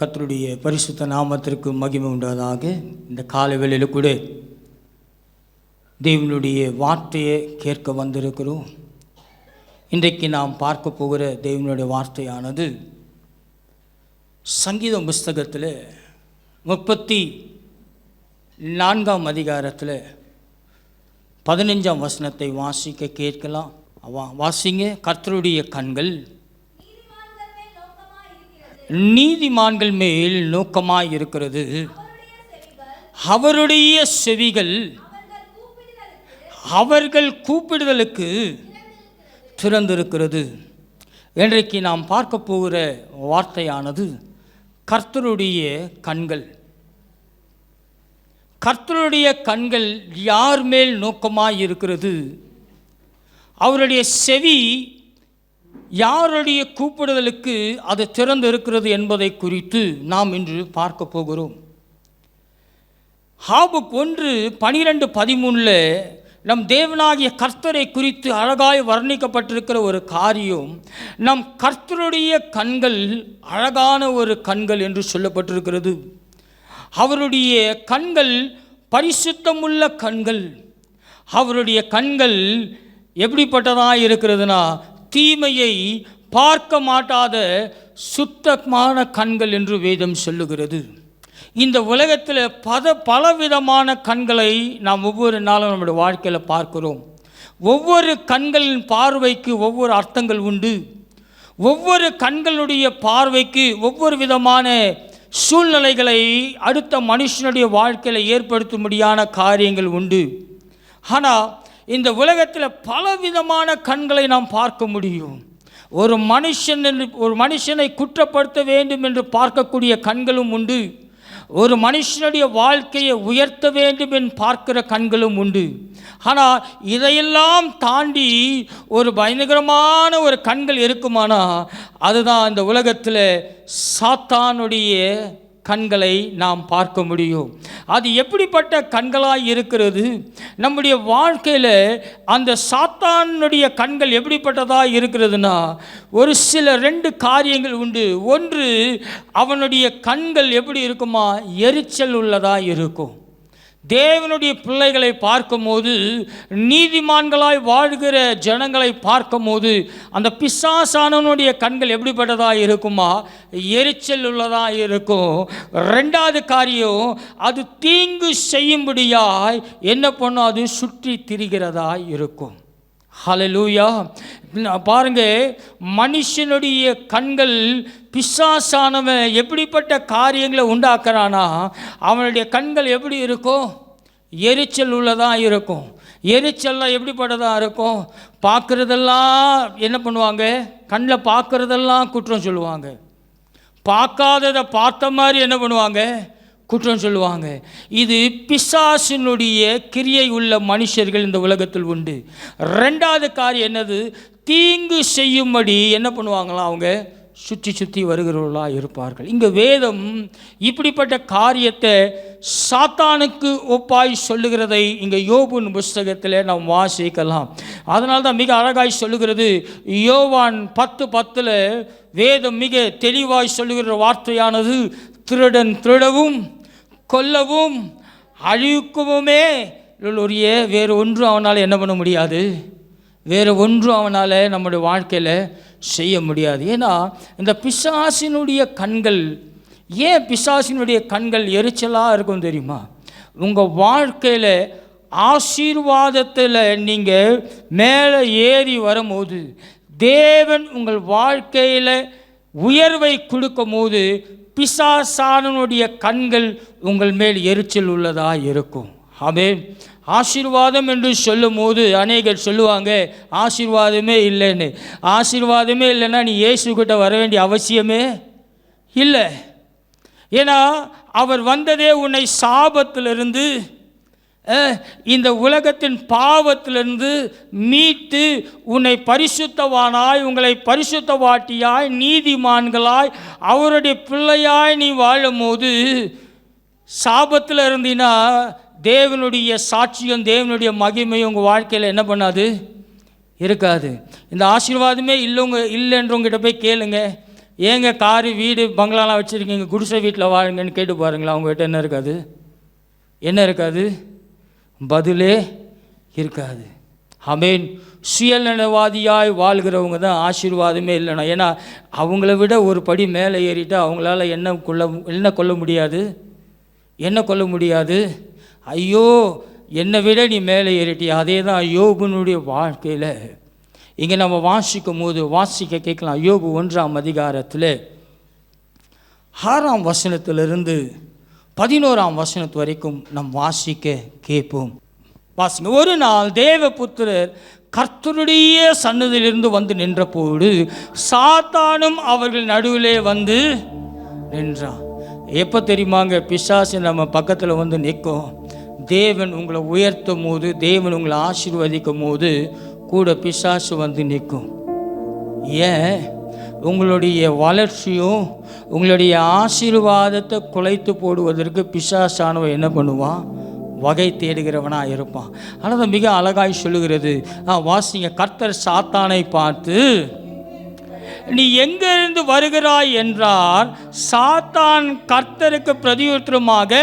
கர்த்தருடைய பரிசுத்த நாமத்திற்கு மகிமை உண்டாதாக. இந்த காலை வேளையில் கூட தேவனுடைய வார்த்தையை கேட்க வந்திருக்கிறோம். இன்றைக்கு நாம் பார்க்க போகிற தேவனுடைய வார்த்தையானது சங்கீதம் புஸ்தகத்தில் 34ஆம் அதிகாரத்தில் 15ஆம் வசனத்தை வாசிக்க கேட்கலாம். வாசிங்க. கர்த்தருடைய கண்கள் நீதிமான்கள் மேல் நோக்கமாய் இருக்கிறது, அவருடைய செவிகள் அவர்கள் கூப்பிடுதலுக்கு திறந்திருக்கிறது. இன்றைக்கு நாம் பார்க்க போகிற வார்த்தையானது கர்த்தருடைய கண்கள். கர்த்தருடைய கண்கள் யார் மேல் நோக்கமாய் இருக்கிறது, அவருடைய செவி யாருடைய கூப்பிடுதலுக்கு அது திறந்து இருக்கிறது என்பதை குறித்து நாம் இன்று பார்க்க போகிறோம். ஹாபுக் 1:12-13 நம் தேவனாகிய கர்த்தரை குறித்து அழகாய் வர்ணிக்கப்பட்டிருக்கிற ஒரு காரியம், நம் கர்த்தருடைய கண்கள் அழகான ஒரு கண்கள் என்று சொல்லப்பட்டிருக்கிறது. அவருடைய கண்கள் பரிசுத்தமுள்ள கண்கள். அவருடைய கண்கள் எப்படிப்பட்டதாக இருக்கிறதுனா, தீமையை பார்க்க மாட்டாத சுத்தமான கண்கள் என்று வேதம் சொல்லுகிறது. இந்த உலகத்தில் பலவிதமான கண்களை நாம் ஒவ்வொரு நாளும் நம்முடைய வாழ்க்கையில் பார்க்கிறோம். ஒவ்வொரு கண்களின் பார்வைக்கு ஒவ்வொரு அர்த்தங்கள் உண்டு. ஒவ்வொரு கண்களுடைய பார்வைக்கு ஒவ்வொரு விதமான சூழ்நிலைகளை அடுத்த மனுஷனுடைய வாழ்க்கையில் ஏற்படுத்தும்படியான காரியங்கள் உண்டு. ஆனால் இந்த உலகத்தில் பலவிதமான கண்களை நாம் பார்க்க முடியும். ஒரு மனுஷனை குற்றப்படுத்த வேண்டும் என்று பார்க்கக்கூடிய கண்களும் உண்டு. ஒரு மனுஷனுடைய வாழ்க்கையை உயர்த்த வேண்டும் என்று பார்க்கிற கண்களும் உண்டு. ஆனால் இதையெல்லாம் தாண்டி ஒரு பயங்கரமான ஒரு கண்கள் இருக்குமானா, அதுதான் இந்த உலகத்தில் சாத்தானுடைய கண்களை நாம் பார்க்க முடியும். அது எப்படிப்பட்ட கண்களாய் இருக்கிறது? நம்முடைய வாழ்க்கையில் அந்த சாத்தானுடைய கண்கள் எப்படிப்பட்டதாக இருக்கிறதுனா, ஒரு சில 2 காரியங்கள் உண்டு. ஒன்று, அவனுடைய கண்கள் எப்படி இருக்குமா, எரிச்சல் உள்ளதாக இருக்கும். தேவனுடைய பிள்ளைகளை பார்க்கும்போது, நீதிமான்களாய் வாழ்கிற ஜனங்களை பார்க்கும்போது, அந்த பிசாசானவனுடைய கண்கள் எப்படிப்பட்டதாக இருக்குமா, எரிச்சல் உள்ளதாக இருக்கும். 2வது காரியம், அது தீங்கு செய்யும்படியாய் என்ன பண்ணும், அது சுற்றி திரிகிறதாய் இருக்கும். ஹல்லேலூயா. பாருங்க, மனுஷனுடைய கண்கள் பிசாசானவன் எப்படிப்பட்ட காரியங்களை உண்டாக்குறானா, அவனுடைய கண்கள் எப்படி இருக்கும், எரிச்சல் உள்ளதாக இருக்கும். எரிச்சல்லாம் எப்படிப்பட்டதாக இருக்கும், பார்க்குறதெல்லாம் என்ன பண்ணுவாங்க, கண்ணில் பார்க்குறதெல்லாம் குற்றம் சொல்லுவாங்க. பார்க்காததை பார்த்த மாதிரி என்ன பண்ணுவாங்க, குற்றம் சொல்லுவாங்க. இது பிசாசினுடைய கிரியை உள்ள மனுஷர்கள் இந்த உலகத்தில் உண்டு. 2வது காரியம் என்னது, தீங்கு செய்யும்படி என்ன பண்ணுவாங்களாம், அவங்க சுற்றி வருகிறவர்களாக இருப்பார்கள். இங்கே வேதம் இப்படிப்பட்ட காரியத்தை சாத்தானுக்கு ஒப்பாய் சொல்லுகிறதை இங்கே யோபுன் புஸ்தகத்தில் நாம் வாசிக்கலாம். அதனால தான் மிக அழகாய் சொல்லுகிறது. யோவான் 10:10 வேதம் மிக தெளிவாய் சொல்லுகிற வார்த்தையானது, திருடன் திருடவும் கொல்லவும் அழிக்குமே ஒழிய வேறு ஒன்றும் அவனால் என்ன பண்ண முடியாது, வேறு ஒன்றும் அவனால் நம்முடைய வாழ்க்கையில் செய்ய முடியாது. ஏன்னா இந்த பிசாசினுடைய கண்கள், ஏன் பிசாசினுடைய கண்கள் எரிச்சலாக இருக்கும் தெரியுமா? உங்கள் வாழ்க்கையில் ஆசீர்வாதத்தில் நீங்கள் மேலே ஏறி வரும்போது, தேவன் உங்கள் வாழ்க்கையில் உயர்வை கொடுக்கும் போது, பிசாசானனுடைய கண்கள் உங்கள் மேல் எரிச்சல் உள்ளதாக இருக்கும். ஆமென். ஆசீர்வாதம் என்று சொல்லும் போது அநேகர் சொல்லுவாங்க, ஆசீர்வாதமே இல்லைன்னு. ஆசீர்வாதமே இல்லைன்னா நீ இயேசுக்கிட்ட வர வேண்டிய அவசியமே இல்லை. ஏன்னா அவர் வந்ததே உன்னை சாபத்திலிருந்து, இந்த உலகத்தின் பாவத்திலிருந்து மீட்டு உன்னை பரிசுத்தவானாய், உங்களை பரிசுத்தவாட்டியாய், நீதிமான்களாய், அவருடைய பிள்ளையாய் நீ வாழும் போது, சாபத்தில் இருந்தினா தேவனுடைய சாட்சியம், தேவனுடைய மகிமையும் உங்கள் வாழ்க்கையில் என்ன பண்ணாது, இருக்காது. இந்த ஆசீர்வாதமே இல்லைன்றவங்ககிட்ட போய் கேளுங்க, ஏங்க காரு வீடு பங்களாலாம் வச்சுருக்கீங்க, குடிசை வீட்டில் வாழுங்கன்னு கேட்டு பாருங்களா, அவங்ககிட்ட என்ன இருக்காது? என்ன இருக்காது? பதிலே இருக்காது. ஆமென். சுயநலவாதியாய் வாழ்கிறவங்க தான் ஆசீர்வாதமே இல்லைனா. ஏன்னா அவங்கள விட ஒரு படி மேலே ஏறிட்டு அவங்களால என்ன கொள்ள முடியாது? என்ன கொள்ள முடியாது? ஐயோ, என்னை விட நீ மேலே ஏறிட்டியா? அதே தான் யோபுனுடைய வாழ்க்கையில் இங்கே நம்ம வாசிக்க கேட்கலாம். யோபு 1ஆம் அதிகாரத்தில் 6ஆம் வசனத்திலிருந்து 11ஆம் வசனத்து வரைக்கும் நம் வாசிக்க கேட்போம். வாசிங்க. ஒரு நாள் தேவபுத்திரர் கர்த்தருடைய சன்னதியிலிருந்து வந்து நின்றபோது சாத்தானும் அவர்கள் நடுவிலே வந்து நின்றான். எப்போ தெரியுமாங்க பிசாசு நம்ம பக்கத்தில் வந்து நிற்கும்? தேவன் உங்களை உயர்த்தும் போது, தேவன் உங்களை ஆசீர்வதிக்கும் போது கூட பிசாசு வந்து நிற்கும். ஏன்? உங்களுடைய வளர்ச்சியும் உங்களுடைய ஆசீர்வாதத்தை குலைத்து போடுவதற்கு பிசாசானவன் என்ன பண்ணுவான்? வகை தேடுகிறவனாக இருப்பான். ஆனால் மிக அழகாய் சொல்லுகிறது. வாசிங்க. கர்த்தர் சாத்தானை பார்த்து, நீ எங்கிருந்து வருகிறாய் என்றார். சாத்தான் கர்த்தருக்கு பிரதியுத்தரமாக,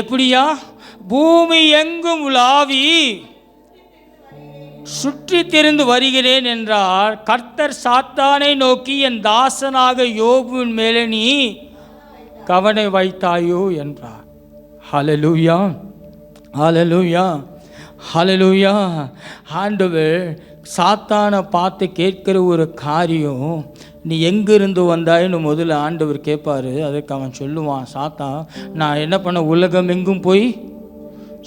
எப்படியா? பூமி எங்கும் உலாவி சுற்றி திரிந்து வருகிறேன் என்றார். கர்த்தர் சாத்தானை நோக்கி, என் தாசனாக யோபுவின் மேலே நீ கவனம் வைத்தாயோ என்றார். ஹல்லேலூயா, ஹல்லேலூயா, ஹல்லேலூயா. ஆண்டவர் சாத்தானை பார்த்து கேட்கிற ஒரு காரியம், நீ எங்கிருந்து வந்தாயின்னு முதல்ல ஆண்டவர் கேட்பார். அதுக்கு அவன் சொல்லுவான், சாத்தான், நான் என்ன பண்ண, உலகம் எங்கும் போய்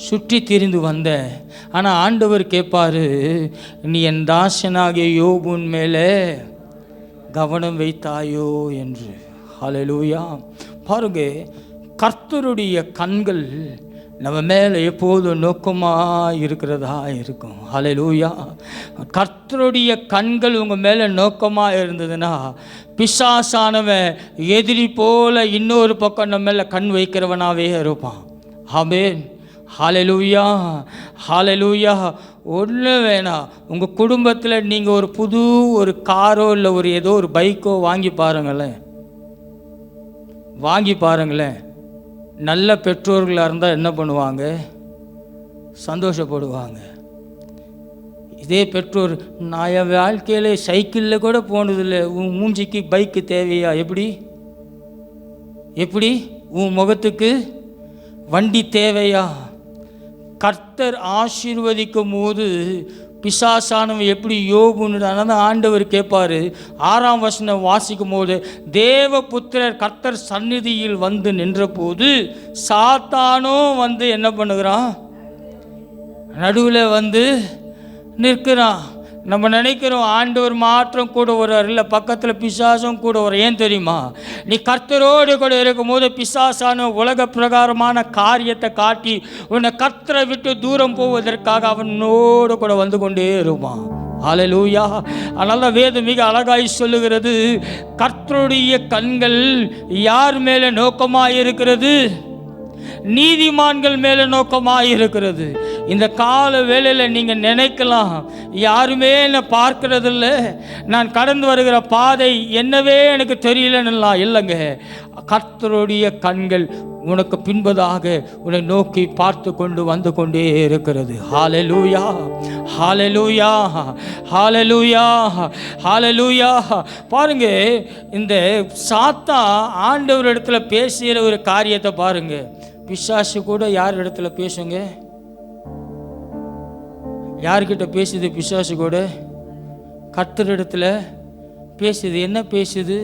சுற்றி திரிந்து வந்தேன். ஆனால் ஆண்டவர் கேட்பார், நீ என் தாசனாகிய யோபுவின் மேலே கவனம் வைத்தாயோ என்று. ஹல்லேலூயா. பாருங்க, கர்த்தருடைய கண்கள் நம்ம மேலே எப்போதும் நோக்கமாக இருக்கிறதா இருக்கும். ஹல்லேலூயா. கர்த்தருடைய கண்கள் உங்கள் மேலே நோக்கமாக இருந்ததுன்னா பிசாசானவன் எதிரி போல இன்னொரு பக்கம் நம்ம மேலே கண் வைக்கிறவனாகவே இருப்பான். ஆமென். ஹல்லேலூயா, ஹல்லேலூயா. ஒன்றும் வேணாம், உங்கள் குடும்பத்தில் நீங்கள் ஒரு புது ஒரு காரோ இல்லை ஒரு ஏதோ ஒரு பைக்கோ வாங்கி பாருங்களேன். நல்ல பெற்றோர்களாக இருந்தால் என்ன பண்ணுவாங்க? சந்தோஷப்படுவாங்க. இதே பெற்றோர், நான் என் வாழ்க்கையில் சைக்கிளில் கூட போனதில்லை, உன் மூஞ்சிக்கு பைக்கு தேவையா? எப்படி உன் முகத்துக்கு வண்டி தேவையா? கர்த்தர் ஆசீர்வதிக்கும் போது பிசாசானவன் எப்படி யோபுன்னு ஆண்டவர் கேட்பார். 6ஆம் வசனம் வாசிக்கும் போது, தேவபுத்திரர் கர்த்தர் சந்நிதியில் வந்து நின்ற போது சாத்தானும் வந்து என்ன பண்ணுகிறான்? நடுவில் வந்து நிற்கிறான். நம்ம நினைக்கிறோம் ஆண்டவர் மாத்திரம் கூட வர்றார், இல்லை பக்கத்தில் பிசாசும் கூட வர. ஏன் தெரியுமா? நீ கர்த்தரோடு கூட இருக்கும்போது பிசாசான உலக பிரகாரமான காரியத்தை காட்டி உன்னை கர்த்தரை விட்டு தூரம் போவதற்காக அவனோடு கூட வந்து கொண்டே இருப்பான். ஹல்லேலூயா. அதனால வேதம் மிக அழகாய் சொல்லுகிறது, கர்த்தருடைய கண்கள் யார் மேலே நோக்கமாக இருக்கிறது? நீதிமான்கள் மேலே நோக்கமாக இருக்கிறது. இந்த கால வேளையில் நீங்கள் நினைக்கலாம், யாருமே என்னை பார்க்கறதில்ல, நான் கடந்து வருகிற பாதை என்னவே எனக்கு தெரியலன்னுலாம். இல்லைங்க, கர்த்தருடைய கண்கள் உனக்கு பின்பதாக உன்னை நோக்கி பார்த்து கொண்டு வந்து கொண்டே இருக்கிறது. ஹல்லேலூயா, ஹல்லேலூயா, ஹல்லேலூயா, ஹல்லேலூயா. பாருங்க, இந்த சாத்தான் ஆண்டவர் இடத்துல பேசுகிற ஒரு காரியத்தை பாருங்க. பிசாசு கூட யார் இடத்துல பேசுங்க? யார்கிட்ட பேசுது பிசாசு கூட? கர்த்தர் இடத்துல பேசுது. என்ன பேசுது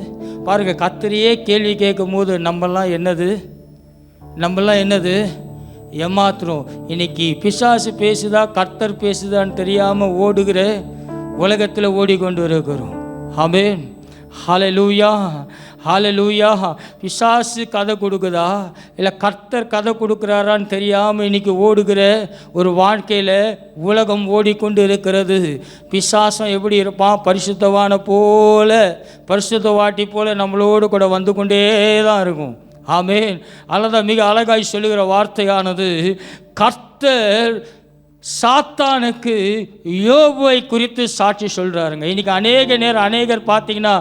பாருங்க. கர்த்தரையே கேள்வி கேட்கும் போது நம்மெல்லாம் என்னது ஏமாத்துறோம். இன்னைக்கு பிசாசு பேசுதா கர்த்தர் பேசுதான்னு தெரியாமல் ஓடுகிற உலகத்தில் ஓடிக்கொண்டு இருக்கிறோம். ஆமென். ஹல்லேலூயா, ஹல்லேலூயா. பிசாசு கதை கொடுக்குதா இல்லை கர்த்தர் கதை கொடுக்குறாரான்னு தெரியாமல் இன்னைக்கு ஓடுகிற ஒரு வாழ்க்கையில் உலகம் ஓடிக்கொண்டு இருக்கிறது. பிசாசம் எப்படி இருப்பான்? பரிசுத்தவான போல, பரிசுத்தவாட்டி போல நம்மளோடு கூட வந்து கொண்டே தான் இருக்கும். ஆமென். அல்லதான் மிக அழகாய் சொல்லுகிற வார்த்தையானது, கர்த்தர் சாத்தானுக்கு யோபுவை குறித்து சாட்சி சொல்கிறாருங்க. இன்றைக்கி அநேகர் பார்த்தீங்கன்னா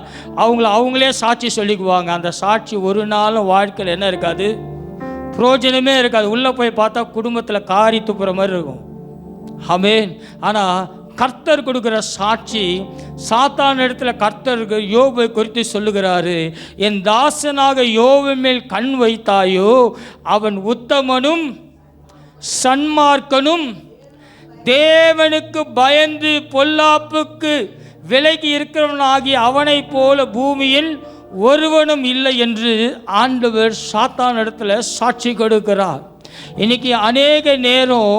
அவங்களே சாட்சி சொல்லிக்குவாங்க. அந்த சாட்சி ஒரு நாளும் வாழ்க்கையில் என்ன இருக்காது, பிரயோஜனமே இருக்காது. உள்ளே போய் பார்த்தா குடும்பத்தில் காரி துப்புற மாதிரி இருக்கும். ஆமென். ஆனால் கர்த்தர் கொடுக்குற சாட்சி, சாத்தான் இடத்துல கர்த்தருக்கு யோபை குறித்து சொல்லுகிறாரு, என் தாசனாக யோபு மேல் கண் வைத்தாயோ, அவன் உத்தமனும் சன்மார்க்கனும் தேவனுக்கு பயந்து பொல்லாப்புக்கு விலகி இருக்கிறவனாகி அவனைப் போல பூமியில் ஒருவனும் இல்லை என்று ஆண்டவர் சாத்தான் இடத்துல சாட்சி கொடுக்கிறார். இன்னைக்கு அநேக நேரம்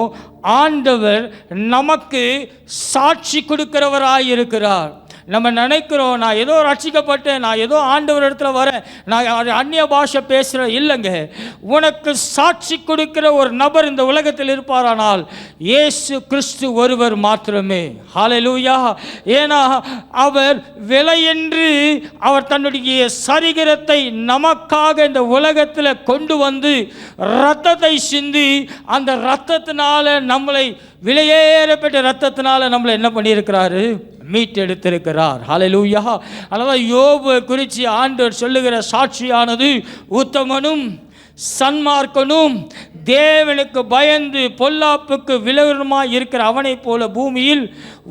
ஆண்டவர் நமக்கு சாட்சி கொடுக்கிறவராயிருக்கிறார். நம்ம நினைக்கிறோம், நான் ஏதோ ரட்சிக்கப்பட்டேன், நான் ஏதோ ஆண்டவர் இடத்துல வரேன், நான் அந்நிய பாஷை பேசுகிறேன். இல்லைங்க, உனக்கு சாட்சி கொடுக்கிற ஒரு நபர் இந்த உலகத்தில் இருப்பாரானால் இயேசு கிறிஸ்து ஒருவர் மாத்திரமே. ஹல்லேலூயா. ஏன்னா அவர் விலையென்று அவர் தன்னுடைய சரீரத்தை நமக்காக இந்த உலகத்தில் கொண்டு வந்து இரத்தத்தை சிந்தி, அந்த இரத்தத்தினால நம்மளை, விலையேறப்பட்ட இரத்தத்தினால நம்மளை என்ன பண்ணியிருக்கிறாரு, மீட்டெடுத்திருக்கிறார். ஹல்லேலூயா. அதனால் யோபு குறித்து ஆண்டவர் சொல்லுகிற சாட்சியானது, உத்தமனும் சன்மார்க்கனும் தேவனுக்கு பயந்து பொல்லாப்புக்கு விலகுமாய் இருக்கிற அவனை போல பூமியில்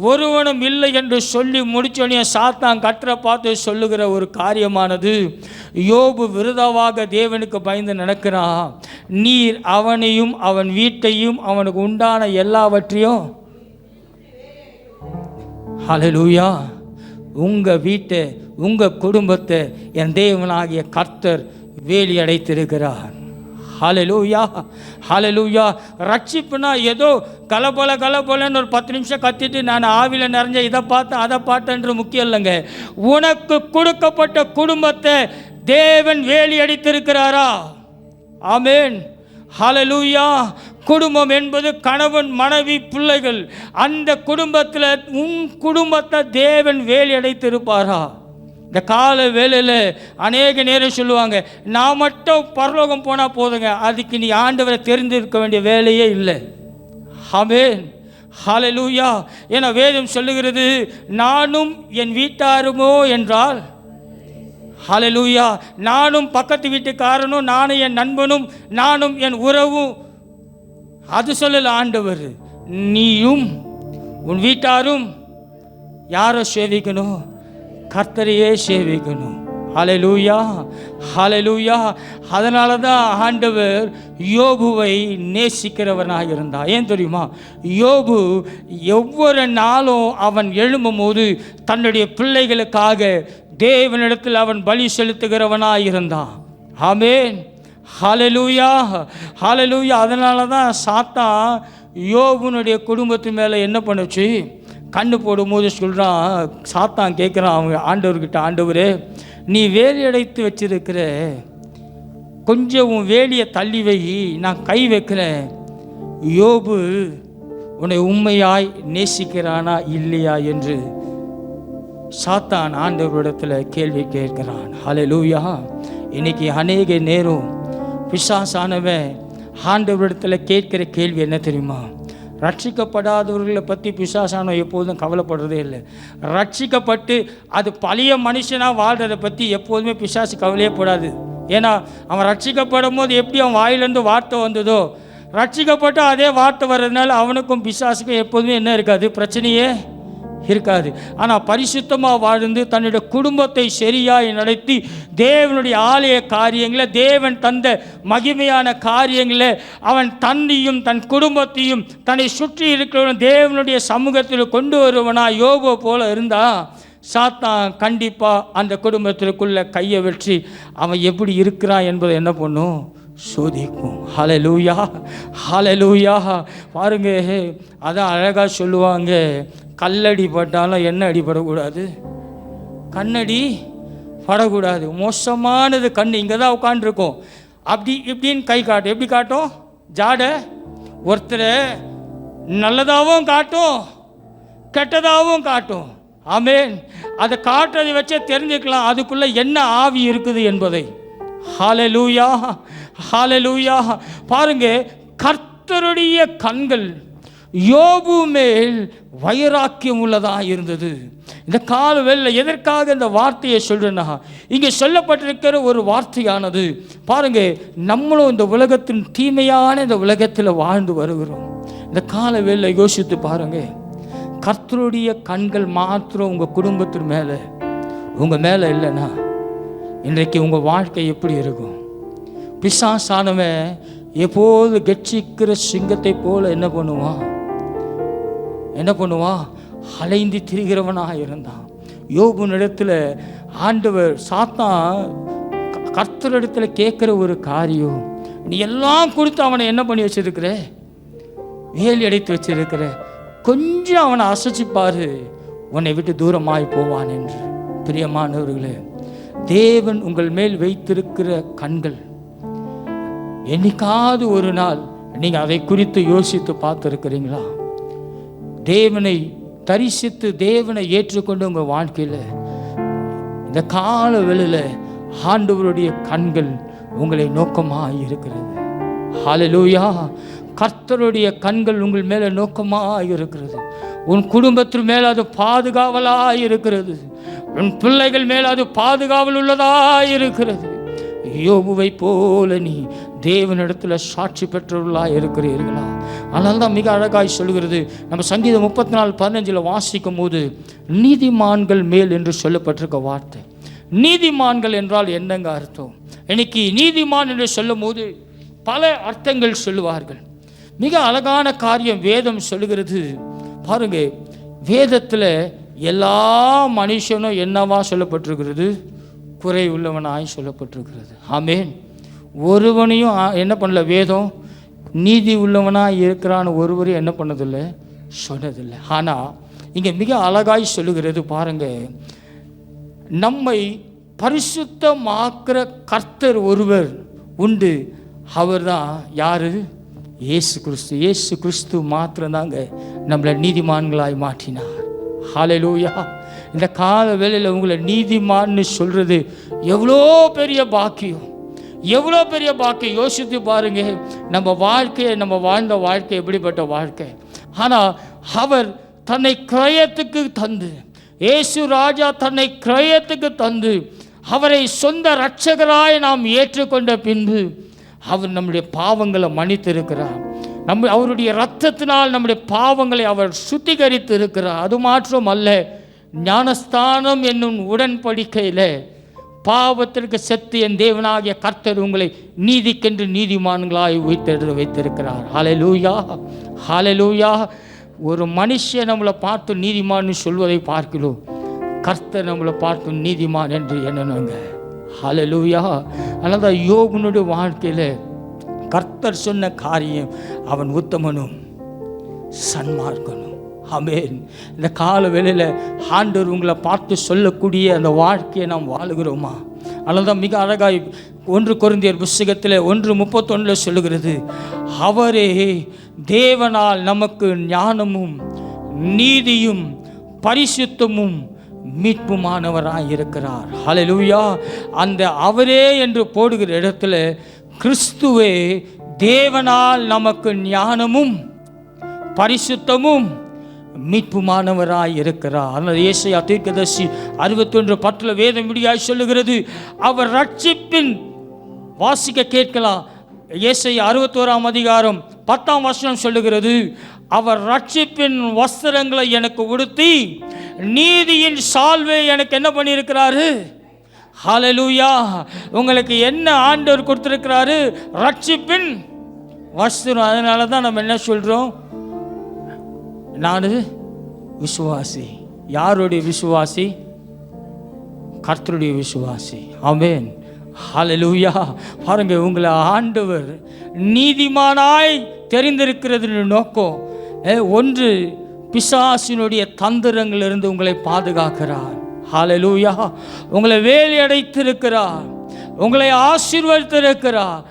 ஒருவனும் இல்லை என்று சொல்லி முடிச்சோடனே சாத்தான் கற்ற பார்த்து சொல்லுகிற ஒரு காரியமானது, யோபு விருதாவாக தேவனுக்கு பயந்து நடக்கிறான், நீர் அவனையும் அவன் வீட்டையும் அவனுக்கு உண்டான எல்லாவற்றையும், ஹல்லேலூயா, உங்கள் வீட்டை உங்கள் குடும்பத்தை என் தேவனாகிய கர்த்தர் வேலி அடைத்திருக்கிறார். ஹல்லேலூயா, ஹல்லேலூயா. ரட்சிப்புனா ஏதோ கலபலன்னு ஒரு 10 நிமிஷம் கத்திட்டு நான் ஆவியில் நிறைஞ்ச இதை பார்த்தேன் அதை பார்த்தேன்ற முக்கியம் இல்லைங்க. உனக்கு கொடுக்கப்பட்ட குடும்பத்தை தேவன் வேலி அடித்திருக்கிறாரா? ஆமென். ஹல்லேலூயா. குடும்பம் என்பது கணவன் மனைவி பிள்ளைகள். அந்த குடும்பத்தில் உன் குடும்பத்தை தேவன் வேலி அடைத்திருப்பாரா? இந்த கால வேளையில் அநேக நேரம் சொல்லுவாங்க, நான் மட்டும் பரலோகம் போனால் போதுங்க, அதுக்கு நீ ஆண்டவரை தெரிந்திருக்க வேண்டிய வேலையே இல்லை. ஆமென். ஹல்லேலூயா. ஏன்னா வேதம் சொல்லுகிறது, நானும் என் வீட்டாருமோ என்றால், ஹல்லேலூயா, நானும் பக்கத்து வீட்டுக்காரனும், நானும் என் நண்பனும், நானும் என் உறவும், அது சொல்லல ஆண்டவர். நீயும் உன் வீட்டாரும் யாரை சேவிக்கணும்? கர்த்தரையே சேவிக்கணும். ஹல்லேலூயா, ஹல்லேலூயா. அதனால தான் ஆண்டவர் யோபுவை நேசிக்கிறவனாக இருந்தார். ஏன் தெரியுமா? யோபு ஒவ்வொரு நாளும் அவன் எழும்பும் போது தன்னுடைய பிள்ளைகளுக்காக தேவனிடத்தில் அவன் பலி செலுத்துகிறவனாக இருந்தான். ஆமென். ஹல்லேலூயா, ஹல்லேலூயா. அதனால தான் சாத்தான் யோபுனுடைய குடும்பத்து மேலே என்ன பண்ணுச்சு, கண்ணு போடும்போது சொல்கிறான், சாத்தான் கேட்குறான் அவங்க ஆண்டவர்கிட்ட, ஆண்டவரே, நீ வேலி அடைத்து வச்சிருக்கிற, கொஞ்சம் உன் வேலியை தள்ளி வை, நான் கை வைக்கிறேன், யோபு உன்னை உண்மையாய் நேசிக்கிறானா இல்லையா என்று சாத்தான் ஆண்டவரிடத்தில் கேள்வி கேட்கிறான். ஹல்லேலூயா. இன்னைக்கு அநேக நேரம் பிசாசானவன் ஆண்டவரிடத்தில் கேட்கிற கேள்வி என்ன தெரியுமா? ரட்சிக்கப்படாதவர்களை பற்றி பிசாசானவன் எப்போதும் கவலைப்படுறதே இல்லை. ரட்சிக்கப்பட்டு அது பழைய மனுஷனாக வாழ்கிறத பற்றி எப்போதுமே பிசாசு கவலையே படாது. ஏன்னா அவன் ரட்சிக்கப்படும் போது எப்படி அவன் வாயிலேருந்து வார்த்தை வந்ததோ, ரட்சிக்கப்பட்டு அதே வார்த்தை வர்றதுனால அவனுக்கும் பிசாசுக்கும் எப்போதுமே என்ன இருக்காது, பிரச்சனையே இருக்காது. ஆனால் பரிசுத்தமாக வாழ்ந்து தன்னுடைய குடும்பத்தை சரியாய் நடத்தி தேவனுடைய ஆலய காரியங்களை, தேவன் தந்த மகிமையான காரியங்களை அவன் தன்னையும் தன் குடும்பத்தையும் தன்னை சுற்றி இருக்கிறவன் தேவனுடைய சமூகத்தில் கொண்டு வருவனா யோபு போல இருந்தால் சாத்தான் கண்டிப்பாக அந்த குடும்பத்திற்குள்ளே கையை வச்சு அவன் எப்படி இருக்கிறான் என்பதை என்ன பண்ணும், சோதிக்கும். ஹல்லேலூயா, ஹல்லேலூயா. பாருங்க, அதான் அழகாக சொல்லுவாங்க, கல்லடி பட்டாலும் என்ன அடிபடக்கூடாது, கண்ணடி படக்கூடாது. மோசமானது கண் இங்கே தான் உட்காந்துருக்கோம், அப்படி இப்படின்னு கை காட்டும். எப்படி காட்டும்? ஜாடை. ஒருத்தரை நல்லதாகவும் காட்டும், கெட்டதாகவும் காட்டும். ஆமென். அதை காட்டுறதை வச்சே தெரிஞ்சுக்கலாம் அதுக்குள்ளே என்ன ஆவி இருக்குது என்பதை. ஹல்லேலூயா, ஹல்லேலூயா. பாருங்க, கர்த்தருடைய கண்கள் யோபு மேல் வைராக்கியம் உள்ளதாக இருந்தது. இந்த கால வேளையில் எதற்காக இந்த வார்த்தையை சொல்றேன்னா, இங்கே சொல்லப்பட்டிருக்கிற ஒரு வார்த்தையானது பாருங்க, நம்மளும் இந்த உலகத்தின் தீமையான இந்த உலகத்தில் வாழ்ந்து வருகிறோம். இந்த கால வேளையில் யோசித்து பாருங்க, கர்த்தருடைய கண்கள் மாத்திரம் உங்கள் குடும்பத்தின் மேலே உங்கள் மேலே இல்லைன்னா இன்றைக்கு உங்கள் வாழ்க்கை எப்படி இருக்கும்? பிசாசானவன் எப்போது கெட்சிக்கிற சிங்கத்தை போல என்ன பண்ணுவான்? அலைந்து திரிகிறவனாக இருந்தான். யோபுனிடத்தில் ஆண்டவர் சாத்தான் கர்த்தரிடத்தில் கேட்குற ஒரு காரியம், நீ எல்லாம் கொடுத்து அவனை என்ன பண்ணி வச்சிருக்கிற? வேலி அடைத்து வச்சிருக்கிற. கொஞ்சம் அவனை அசைச்சிப்பாரு, உன்னை விட்டு தூரமாய் போவான் என்று. பிரியமானவர்களே, தேவன் உங்கள் மேல் வைத்திருக்கிற கண்கள் என்னைக்காவது ஒரு நாள் நீங்கள் அதை குறித்து யோசித்து பார்த்துருக்கிறீங்களா? தேவனை தரிசித்து தேவனை ஏற்றுக்கொண்டு உங்கள் வாழ்க்கையில் இந்த கால வேளையில் ஆண்டவருடைய கண்கள் உங்களை நோக்கமாக இருக்கிறது. ஹல்லேலூயா! கர்த்தருடைய கண்கள் உங்கள் மேலே நோக்கமாக இருக்கிறது. உன் குடும்பத்தின் மேலே அது பாதுகாவலாக இருக்கிறது. உன் பிள்ளைகள் மேலே அது பாதுகாவல் உள்ளதாக இருக்கிறது. யோபுவை போல நீ தேவனிடத்தில் சாட்சி பெற்றவர்களாக இருக்கிறீர்களா? அதனால தான் மிக அழகாய் சொல்கிறது. நம்ம சங்கீதம் 34:15 வாசிக்கும் போது நீதிமான்கள் மேல் என்று சொல்லப்பட்டிருக்க வார்த்தை. நீதிமான்கள் என்றால் என்னங்க அர்த்தம்? இன்னைக்கு நீதிமான் என்று சொல்லும் போது பல அர்த்தங்கள் சொல்லுவார்கள். மிக அழகான காரியம் வேதம் சொல்லுகிறது. பாருங்க, வேதத்தில் எல்லா மனுஷனும் என்னவா சொல்லப்பட்டிருக்கிறது? குறை உள்ளவனாய் சொல்லப்பட்டிருக்கிறது. ஆமேன். ஒருவனையும் என்ன பண்ணல வேதம் நீதி உள்ளவனாய் இருக்கிறான்னு ஒருவரையும் என்ன பண்ணதில்லை, சொன்னதில்லை. ஆனால் இங்கே மிக அழகாய் சொல்லுகிறது. பாருங்க, நம்மை பரிசுத்தமாக்குற கர்த்தர் ஒருவர் உண்டு. அவர் தான் யாரு? இயேசு கிறிஸ்து. இயேசு கிறிஸ்து மாத்திரம்தாங்க நம்மளை நீதிமான்களாய் மாற்றினார். ஹல்லேலூயா! இந்த கால வேளையில் உங்களை நீதிமான்னு சொல்கிறது எவ்வளோ பெரிய பாக்கியம், எவ்வளோ பெரிய பாக்கியம். யோசித்து பாருங்க, நம்ம வாழ்ந்த வாழ்க்கை எப்படிப்பட்ட வாழ்க்கை. ஆனால் அவர் தன்னை கிரயத்துக்கு தந்து, இயேசு ராஜா தன்னை கிரயத்துக்கு தந்து அவரை சொந்த இரட்சகராய் நாம் ஏற்றுக்கொண்ட பின்பு அவர் நம்முடைய பாவங்களை மன்னித்திருக்கிறார். அவருடைய இரத்தத்தினால் நம்முடைய பாவங்களை அவர் சுத்திகரித்து இருக்கிறார். அது மாத்திரம் அல்ல, ஞானஸ்தானம் என்னும் உடன்படிக்கையில் பாவத்திற்கு செத்து என் தேவனாகிய கர்த்தர் உங்களை நீதிக்கென்று நீதிமான்களாய் வைத்திருக்கிறார். ஹல்லேலூயா! ஹல்லேலூயா! ஒரு மனுஷன் நம்மளை பார்த்து நீதிமான்னு சொல்வதை பார்க்கிறோம், கர்த்தர் நம்மளை பார்த்து நீதிமான் என்று எண்ணணுங்க. ஹல்லேலூயா! அதனால தான் யோபுனுடைய வாழ்க்கையில் கர்த்தர் சொன்ன காரியம், அவன் உத்தமனும் சன்மார்க்கனும். ஆமென். இந்த கால வேளையில் ஆண்டவர் உங்களை பார்த்து சொல்லக்கூடிய அந்த வாழ்க்கையை நாம் வாழுகிறோமா? அதனால தான் மிக அழகாய் 1 கொரிந்தியர் புத்தகத்தில் 1:31 சொல்லுகிறது, அவரே தேவனால் நமக்கு ஞானமும் நீதியும் பரிசுத்தமும் மீட்புமானவராய் இருக்கிறார். ஹல்லேலூயா! அந்த அவரே என்று போடுகிற இடத்துல கிறிஸ்துவே தேவனால் நமக்கு ஞானமும் பரிசுத்தமும் மீட்புமானவராய் இருக்கிறார். அதனால் ஏசாயா தீர்க்கதரிசி 61:10 வேதம் இப்படியாய் சொல்லுகிறது, அவர் ரட்சிப்பின் வாசிக்க கேட்கலாம். ஏசாயா 61:10 சொல்லுகிறது, அவர் ரட்சிப்பின் வஸ்திரங்களை எனக்கு உடுத்தி நீதியின் சால்வை எனக்கு என்ன பண்ணியிருக்கிறாரு? ஹல்லேலூயா! உங்களுக்கு என்ன ஆண்டவர் கொடுத்திருக்கிறாரு? ரட்சிப்பின் வஸ்திரம். அதனால தான் நம்ம என்ன சொல்கிறோம்? நான் விசுவாசி. யாருடைய விசுவாசி? கர்த்தருடைய விசுவாசி. ஆமென். ஹல்லேலூயா! பாருங்க, உங்களை ஆண்டவர் நீதிமானாய் தெரிந்திருக்கிறது நோக்கம் ஒன்று, பிசாசினுடைய தந்திரங்களிலிருந்து உங்களை பாதுகாக்கிறார். ஹல்லேலூயா! உங்களை வேலி அடைத்திருக்கிறார், உங்களை ஆசீர்வதித்திருக்கிறார்.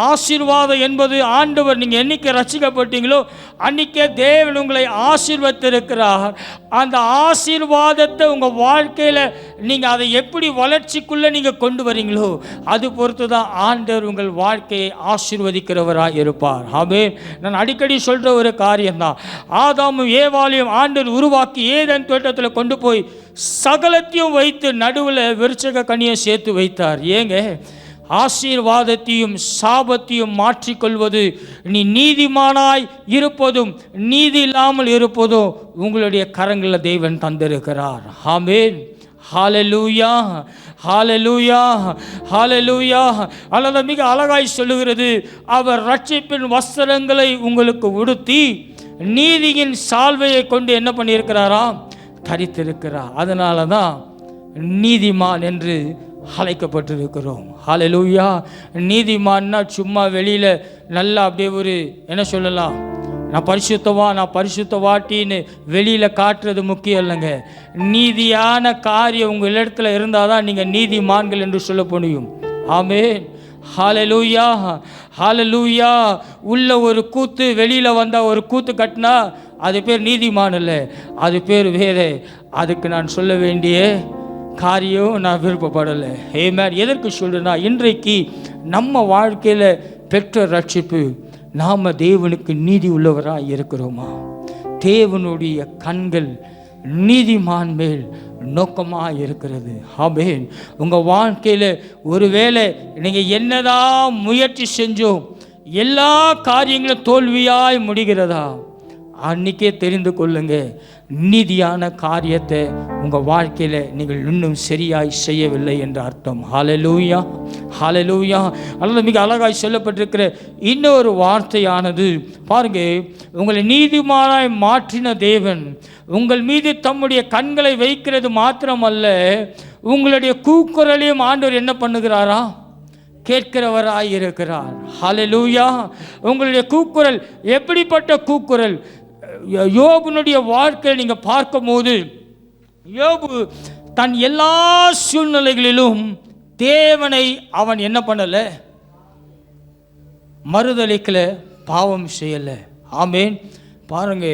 ஆசீர்வாதம் என்பது ஆண்டவர், நீங்கள் என்னைக்கு ரட்சிக்கப்பட்டீங்களோ அன்றைக்கே தேவன் உங்களை ஆசீர்வதித்திருக்கிறார். அந்த ஆசீர்வாதத்தை உங்கள் வாழ்க்கையில் நீங்கள் அதை எப்படி வளர்ச்சிக்குள்ளே நீங்கள் கொண்டு வரீங்களோ அது பொறுத்து தான் ஆண்டவர் உங்கள் வாழ்க்கையை ஆசீர்வதிக்கிறவராக இருப்பார். ஆமென். நான் அடிக்கடி சொல்கிற ஒரு காரியம்தான், ஆதாமும் ஏவாளையும் ஆண்டவர் உருவாக்கி ஏதேன் தோட்டத்தில் கொண்டு போய் சகலத்தையும் வைத்து நடுவில் விருட்சக கனியை சேர்த்து வைத்தார். ஏங்க? ஆசீர்வாதத்தையும் சாபத்தையும் மாற்றிக்கொள்வது நீ நீதிமானாய் இருப்பதும் நீதி இல்லாமல் இருப்பதும் உங்களுடைய கரங்களில் தேவன் தந்திருக்கிறார். ஆமென். ஹல்லேலூயா, ஹல்லேலூயா, ஹல்லேலூயா. அல்லது மிக அழகாய் சொல்லுகிறது, அவர் ரட்சிப்பின் வஸ்திரங்களை உங்களுக்கு உடுத்தி நீதியின் சால்வையை கொண்டு என்ன பண்ணியிருக்கிறாராம்? தரித்திருக்கிறார். அதனால தான் நீதிமான் என்று அழைக்கப்பட்டிருக்கிறோம். ஹல்லேலூயா. நீதிமான்னா சும்மா வெளியில் நல்லா அப்படியே ஒரு என்ன சொல்லலாம், நான் பரிசுத்தவாட்டின்னு வெளியில் காட்டுறது முக்கியம் இல்லைங்க. நீதியான காரியம் உங்கள் இடத்துல இருந்தால் தான் நீங்கள் நீதிமான்கள் என்று சொல்ல முடியும். ஆமென். ஹல்லேலூயா, ஹல்லேலூயா. உள்ள ஒரு கூத்து வெளியில் வந்தால் ஒரு கூத்து கட்டினா அது பேர் நீதிமான் இல்லை, அது பேர் வேறு. அதுக்கு நான் சொல்ல வேண்டிய காரியம் நான் விருப்பப்படலை. ஆமென். எதற்கு சொல்கிறேன்னா, இன்றைக்கு நம்ம வாழ்க்கையில் பெற்ற ரட்சிப்பு நாம் தேவனுக்கு நீதி உள்ளவராக இருக்கிறோமா? தேவனுடைய கண்கள் நீதிமான் மேல் நோக்கமாக இருக்கிறது. ஆமென். உங்கள் வாழ்க்கையில் ஒருவேளை நீங்கள் என்னதான் முயற்சி செஞ்சோம் எல்லா காரியங்களும் தோல்வியாய் முடிகிறதா, அன்றைக்கே தெரிந்து கொள்ளுங்க, நீதியான காரியத்தை உங்கள் வாழ்க்கையில் நீங்கள் இன்னும் சரியாய் செய்யவில்லை என்ற அர்த்தம். ஹல்லேலூயா, ஹல்லேலூயா. அல்லது மிக அழகாய் சொல்லப்பட்டிருக்கிற இன்னொரு வார்த்தையானது பாருங்க, உங்களை நீதிமானாய் மாற்றின தேவன் உங்கள் மீது தம்முடைய கண்களை வைக்கிறது மாத்திரமல்ல, உங்களுடைய கூக்குரலையும் ஆண்டவர் என்ன பண்ணுகிறாரா? கேட்கிறவராய் இருக்கிறார். ஹல்லேலூயா. உங்களுடைய கூக்குரல் எப்படிப்பட்ட கூக்குரல்? யோபுனுடைய வாழ்க்கையை நீங்கள் பார்க்கும்போது, யோபு தன் எல்லா சூழ்நிலைகளிலும் தேவனை அவன் என்ன பண்ணலை? மறுதலிக்கல, பாவம் செய்யலை. ஆமென். பாருங்க,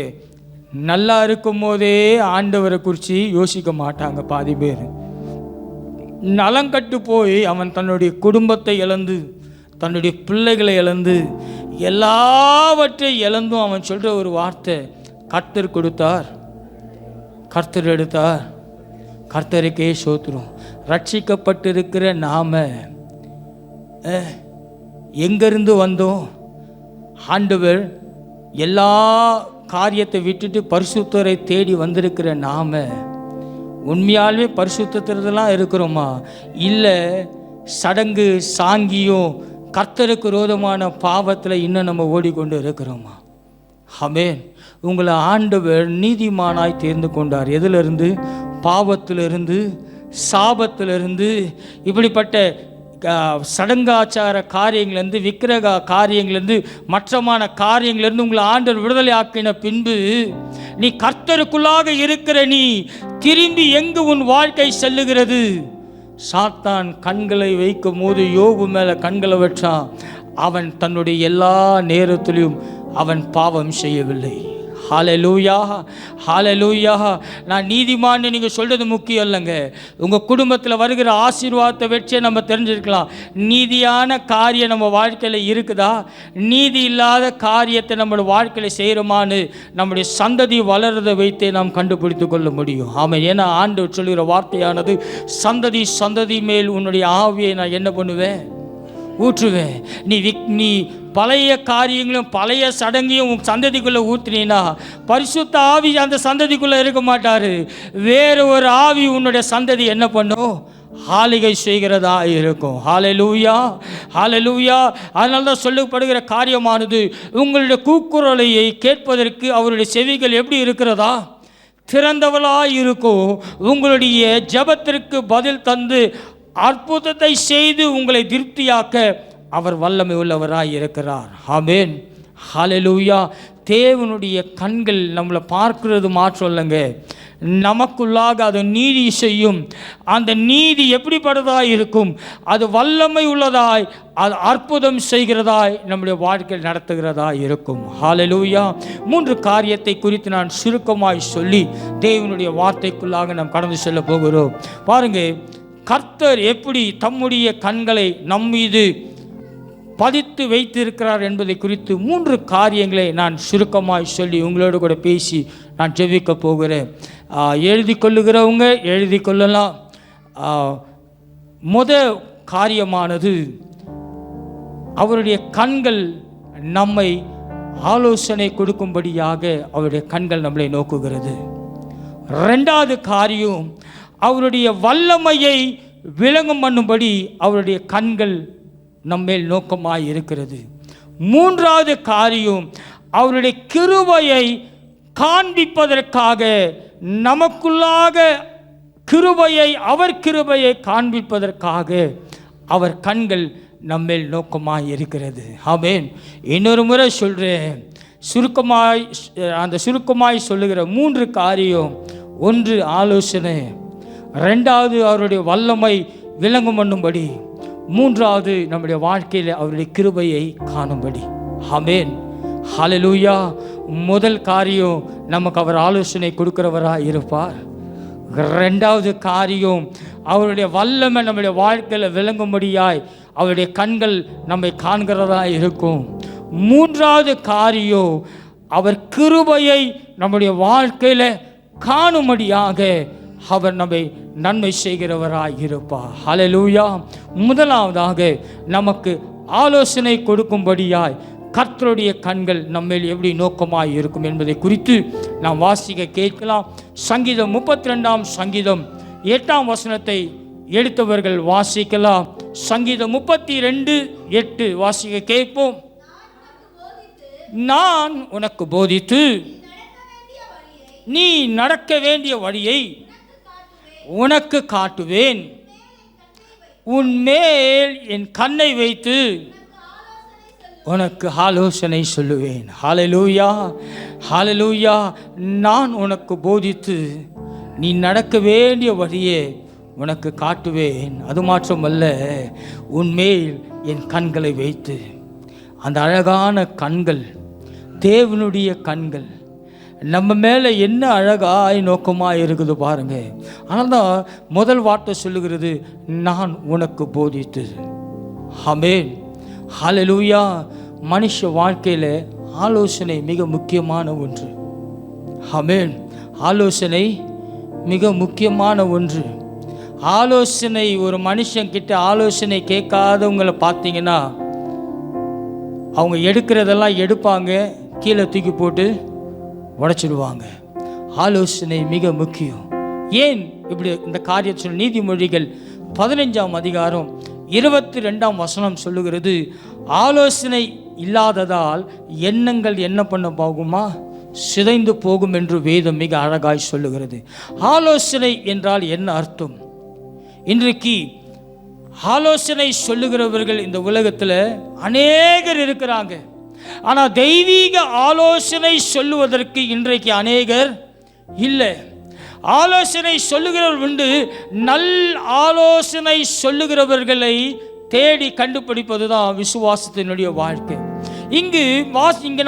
நல்லா இருக்கும் போதே ஆண்டவரை குறித்து யோசிக்க மாட்டாங்க பாதி பேர். நலங்கட்டு போய் அவன் தன்னுடைய குடும்பத்தை இழந்து, தன்னுடைய பிள்ளைகளை இழந்து, எல்லாவற்றையும் இழந்தும் அவன் சொல்கிற ஒரு வார்த்தை, கர்த்தர் கொடுத்தார், கர்த்தர் எடுத்தார், கர்த்தருக்கே ஸ்தோத்திரம். ரட்சிக்கப்பட்டிருக்கிற நாம் எங்கேருந்து வந்தோம்? ஆண்டவர் எல்லா காரியத்தை விட்டுட்டு பரிசுத்தரை தேடி வந்திருக்கிற நாம் உண்மையாலுமே பரிசுத்தத்திலாம் இருக்கிறோமா? இல்லை சடங்கு சாங்கியும் கர்த்தருக்கு விரோதமான பாவத்தில் இன்னும் நம்ம ஓடிக்கொண்டு இருக்கிறோமா? ஆமென். உங்களை ஆண்டவர் நீதிமானாய் தேர்ந்து கொண்டார். எதிலிருந்து? பாவத்திலிருந்து, சாபத்திலிருந்து, இப்படிப்பட்ட சடங்காச்சார காரியங்கள்லேருந்து, விக்கிரக காரியங்கள்லேருந்து, மற்றமான காரியங்கள்லேருந்து உங்களை ஆண்டவர் விடுதலை ஆக்கின பின்பு நீ கர்த்தருக்குள்ளாக இருக்கிற நீ திரும்பி எங்கு உன் வாழ்க்கை செல்லுகிறது? சாத்தான் கண்களை வைக்கும் போது யோபு மேலே கண்களை வச்சான். அவன் தன்னுடைய எல்லா நேரத்திலும் அவன் பாவம் செய்யவில்லை. ஹல்லேலூயா, ஹல்லேலூயா. நான் நீதிமான்னு நீங்கள் சொல்கிறது முக்கியம் இல்லைங்க. உங்கள் குடும்பத்தில் வருகிற ஆசீர்வாதத்தை வச்சே நம்ம தெரிஞ்சிருக்கலாம், நீதியான காரியம் நம்ம வாழ்க்கையில் இருக்குதா, நீதி இல்லாத காரியத்தை நம்மளோட வாழ்க்கையில் செய்கிறோமான்னு நம்முடைய சந்ததி வளர்றதை வைத்தே நாம் கண்டுபிடித்து கொள்ள முடியும். ஆமாம். ஏன்னா ஆண்டவர் சொல்லுகிற வார்த்தையானது, சந்ததி சந்ததி மேல் உன்னுடைய ஆவியை நான் என்ன பண்ணுவேன்? ஊற்றுவேன். நீ பழைய காரியங்களும் பழைய சடங்கையும் உன் சந்ததிக்குள்ளே ஊற்றினா பரிசுத்த ஆவி அந்த சந்ததிக்குள்ளே இருக்க மாட்டார். வேறு ஒரு ஆவி உன்னுடைய சந்ததி என்ன பண்ணும்? ஆளுகை செய்கிறதா இருக்கும். ஹல்லேலூயா, ஹல்லேலூயா. அதனால தான் சொல்லப்படுகிற காரியமானது, உங்களுடைய கூக்குரலையை கேட்பதற்கு அவருடைய செவிகள் எப்படி இருக்கிறதா? திறந்தவளாய் இருக்கும். உங்களுடைய ஜெபத்திற்கு பதில் தந்து அற்புதத்தை செய்து உங்களை திருப்தியாக்க அவர் வல்லமை உள்ளவராய் இருக்கிறார். ஆமென், ஹல்லேலூயா. தேவனுடைய கண்கள் நம்மளை பார்க்கிறது மாற்றம் இல்லைங்க, நமக்குள்ளாக அது நீதி செய்யும். அந்த நீதி எப்படிப்பட்டதாய் இருக்கும்? அது வல்லமை உள்ளதாய், அது அற்புதம் செய்கிறதாய், நம்முடைய வாழ்க்கையில் நடத்துகிறதாய் இருக்கும். ஹல்லேலூயா. 3 காரியத்தை குறித்து நான் சுருக்கமாய் சொல்லி தேவனுடைய வார்த்தைக்குள்ளாக நாம் கடந்து செல்ல போகிறோம். பாருங்க, கர்த்தர் எப்படி தம்முடைய கண்களை நம்மீது பதித்து வைத்திருக்கிறார் என்பதை குறித்து 3 காரியங்களை நான் சுருக்கமாய் சொல்லி உங்களோடு கூட பேசி நான் ஜெபிக்க போகிறேன். எழுதி கொள்ளுகிறவங்க எழுதி கொள்ளலாம். காரியமானது, அவருடைய கண்கள் நம்மை ஆலோசனை கொடுக்கும்படியாக அவருடைய கண்கள் நம்மளை நோக்குகிறது. 2வது காரியம், அவருடைய வல்லமையை விளங்கும் பண்ணும்படி அவருடைய கண்கள் நம்மேல் நோக்கமாய் இருக்கிறது. 3வது காரியம், அவருடைய கிருபையை காண்பிப்பதற்காக, நமக்குள்ளாக கிருபையை, அவர் கிருபையை காண்பிப்பதற்காக அவர் கண்கள் நம்மேல் நோக்கமாய் இருக்கிறது. ஆமென். இன்னொரு முறை சொல்கிறேன், சுருக்கமாய் சொல்லுகிற 3 காரியம். 1 ஆலோசனை, 2வது அவருடைய வல்லமை விளங்கும் பண்ணும்படி, 3வது நம்முடைய வாழ்க்கையில் அவருடைய கிருபையை காணும்படி. ஆமென். ஹல்லேலூயா. முதல் காரியம், நமக்கு அவர் ஆலோசனை கொடுக்கிறவராக இருப்பார். 2வது காரியம், அவருடைய வல்லமை நம்முடைய வாழ்க்கையில் விளங்கும்படியாய் அவருடைய கண்கள் நம்மை காண்கிறதா இருக்கும். 3வது காரியம், அவர் கிருபையை நம்முடைய வாழ்க்கையில் காணும்படியாக அவர் நம்மை நன்மை செய்கிறவராய் இருப்பார். ஹல்லேலூயா. முதலாவதாக நமக்கு ஆலோசனை கொடுக்கும்படியாய் கர்த்தருடைய கண்கள் நம்மேல் எப்படி நோக்கமாய் இருக்கும் என்பதை குறித்து நாம் வாசிக்க கேட்கலாம். சங்கீதம் 32ஆம் சங்கீதம் 8ஆம் வசனத்தை எடுத்தவர்கள் வாசிக்கலாம். சங்கீதம் 32:8 வாசிக்க கேட்போம். நான் உனக்கு போதித்து நீ நடக்க வேண்டிய வழியை உனக்கு காட்டுவேன், உன்மேல் என் கண்ணை வைத்து உனக்கு ஆலோசனை சொல்லுவேன். ஹல்லேலூயா. ஹல்லேலூயா. நான் உனக்கு போதித்து நீ நடக்க வேண்டிய வழியை உனக்கு காட்டுவேன். அது மாத்திரமல்ல, உன்மேல் என் கண்களை வைத்து. அந்த அழகான கண்கள், தேவனுடைய கண்கள் நம்ம மேலே என்ன அழகாய் நோக்கமாக இருக்குது பாருங்க. ஆனால் தான் முதல் வார்த்தை சொல்லுகிறது, நான் உனக்கு போதித்து. ஆமென். ஹல்லேலூயா. மனுஷ வாழ்க்கையில் ஆலோசனை மிக முக்கியமான ஒன்று. ஆமென். ஆலோசனை மிக முக்கியமான ஒன்று. ஆலோசனை, ஒரு மனுஷன்கிட்ட ஆலோசனை கேட்காதவங்களை பார்த்தீங்கன்னா, அவங்க எடுக்கிறதெல்லாம் எடுப்பாங்க, கீழே தூக்கி போட்டு உடைச்சிடுவாங்க. ஆலோசனை மிக முக்கியம். ஏன் இப்படி இந்த காரியத்தை? நீதிமொழிகள் 15ஆம் அதிகாரம் 22ஆம் வசனம் சொல்லுகிறது, ஆலோசனை இல்லாததால் எண்ணங்கள் என்ன பண்ண போகுமா? சிதைந்து போகும் என்று வேதம் மிக அழகாய் சொல்லுகிறது. ஆலோசனை என்றால் என்ன அர்த்தம்? இன்றைக்கு ஆலோசனை சொல்லுகிறவர்கள் இந்த உலகத்தில் அநேகர் இருக்கிறாங்க. ஆனால் தெய்வீக ஆலோசனை சொல்லுவதற்கு இன்றைக்கு அநேகர் இல்லை. ஆலோசனை சொல்லுகிறவர்கள் உண்டு. நல் ஆலோசனை சொல்லுகிறவர்களை தேடி கண்டுபிடிப்பது தான் விசுவாசத்தினுடைய வாழ்க்கை. இங்கு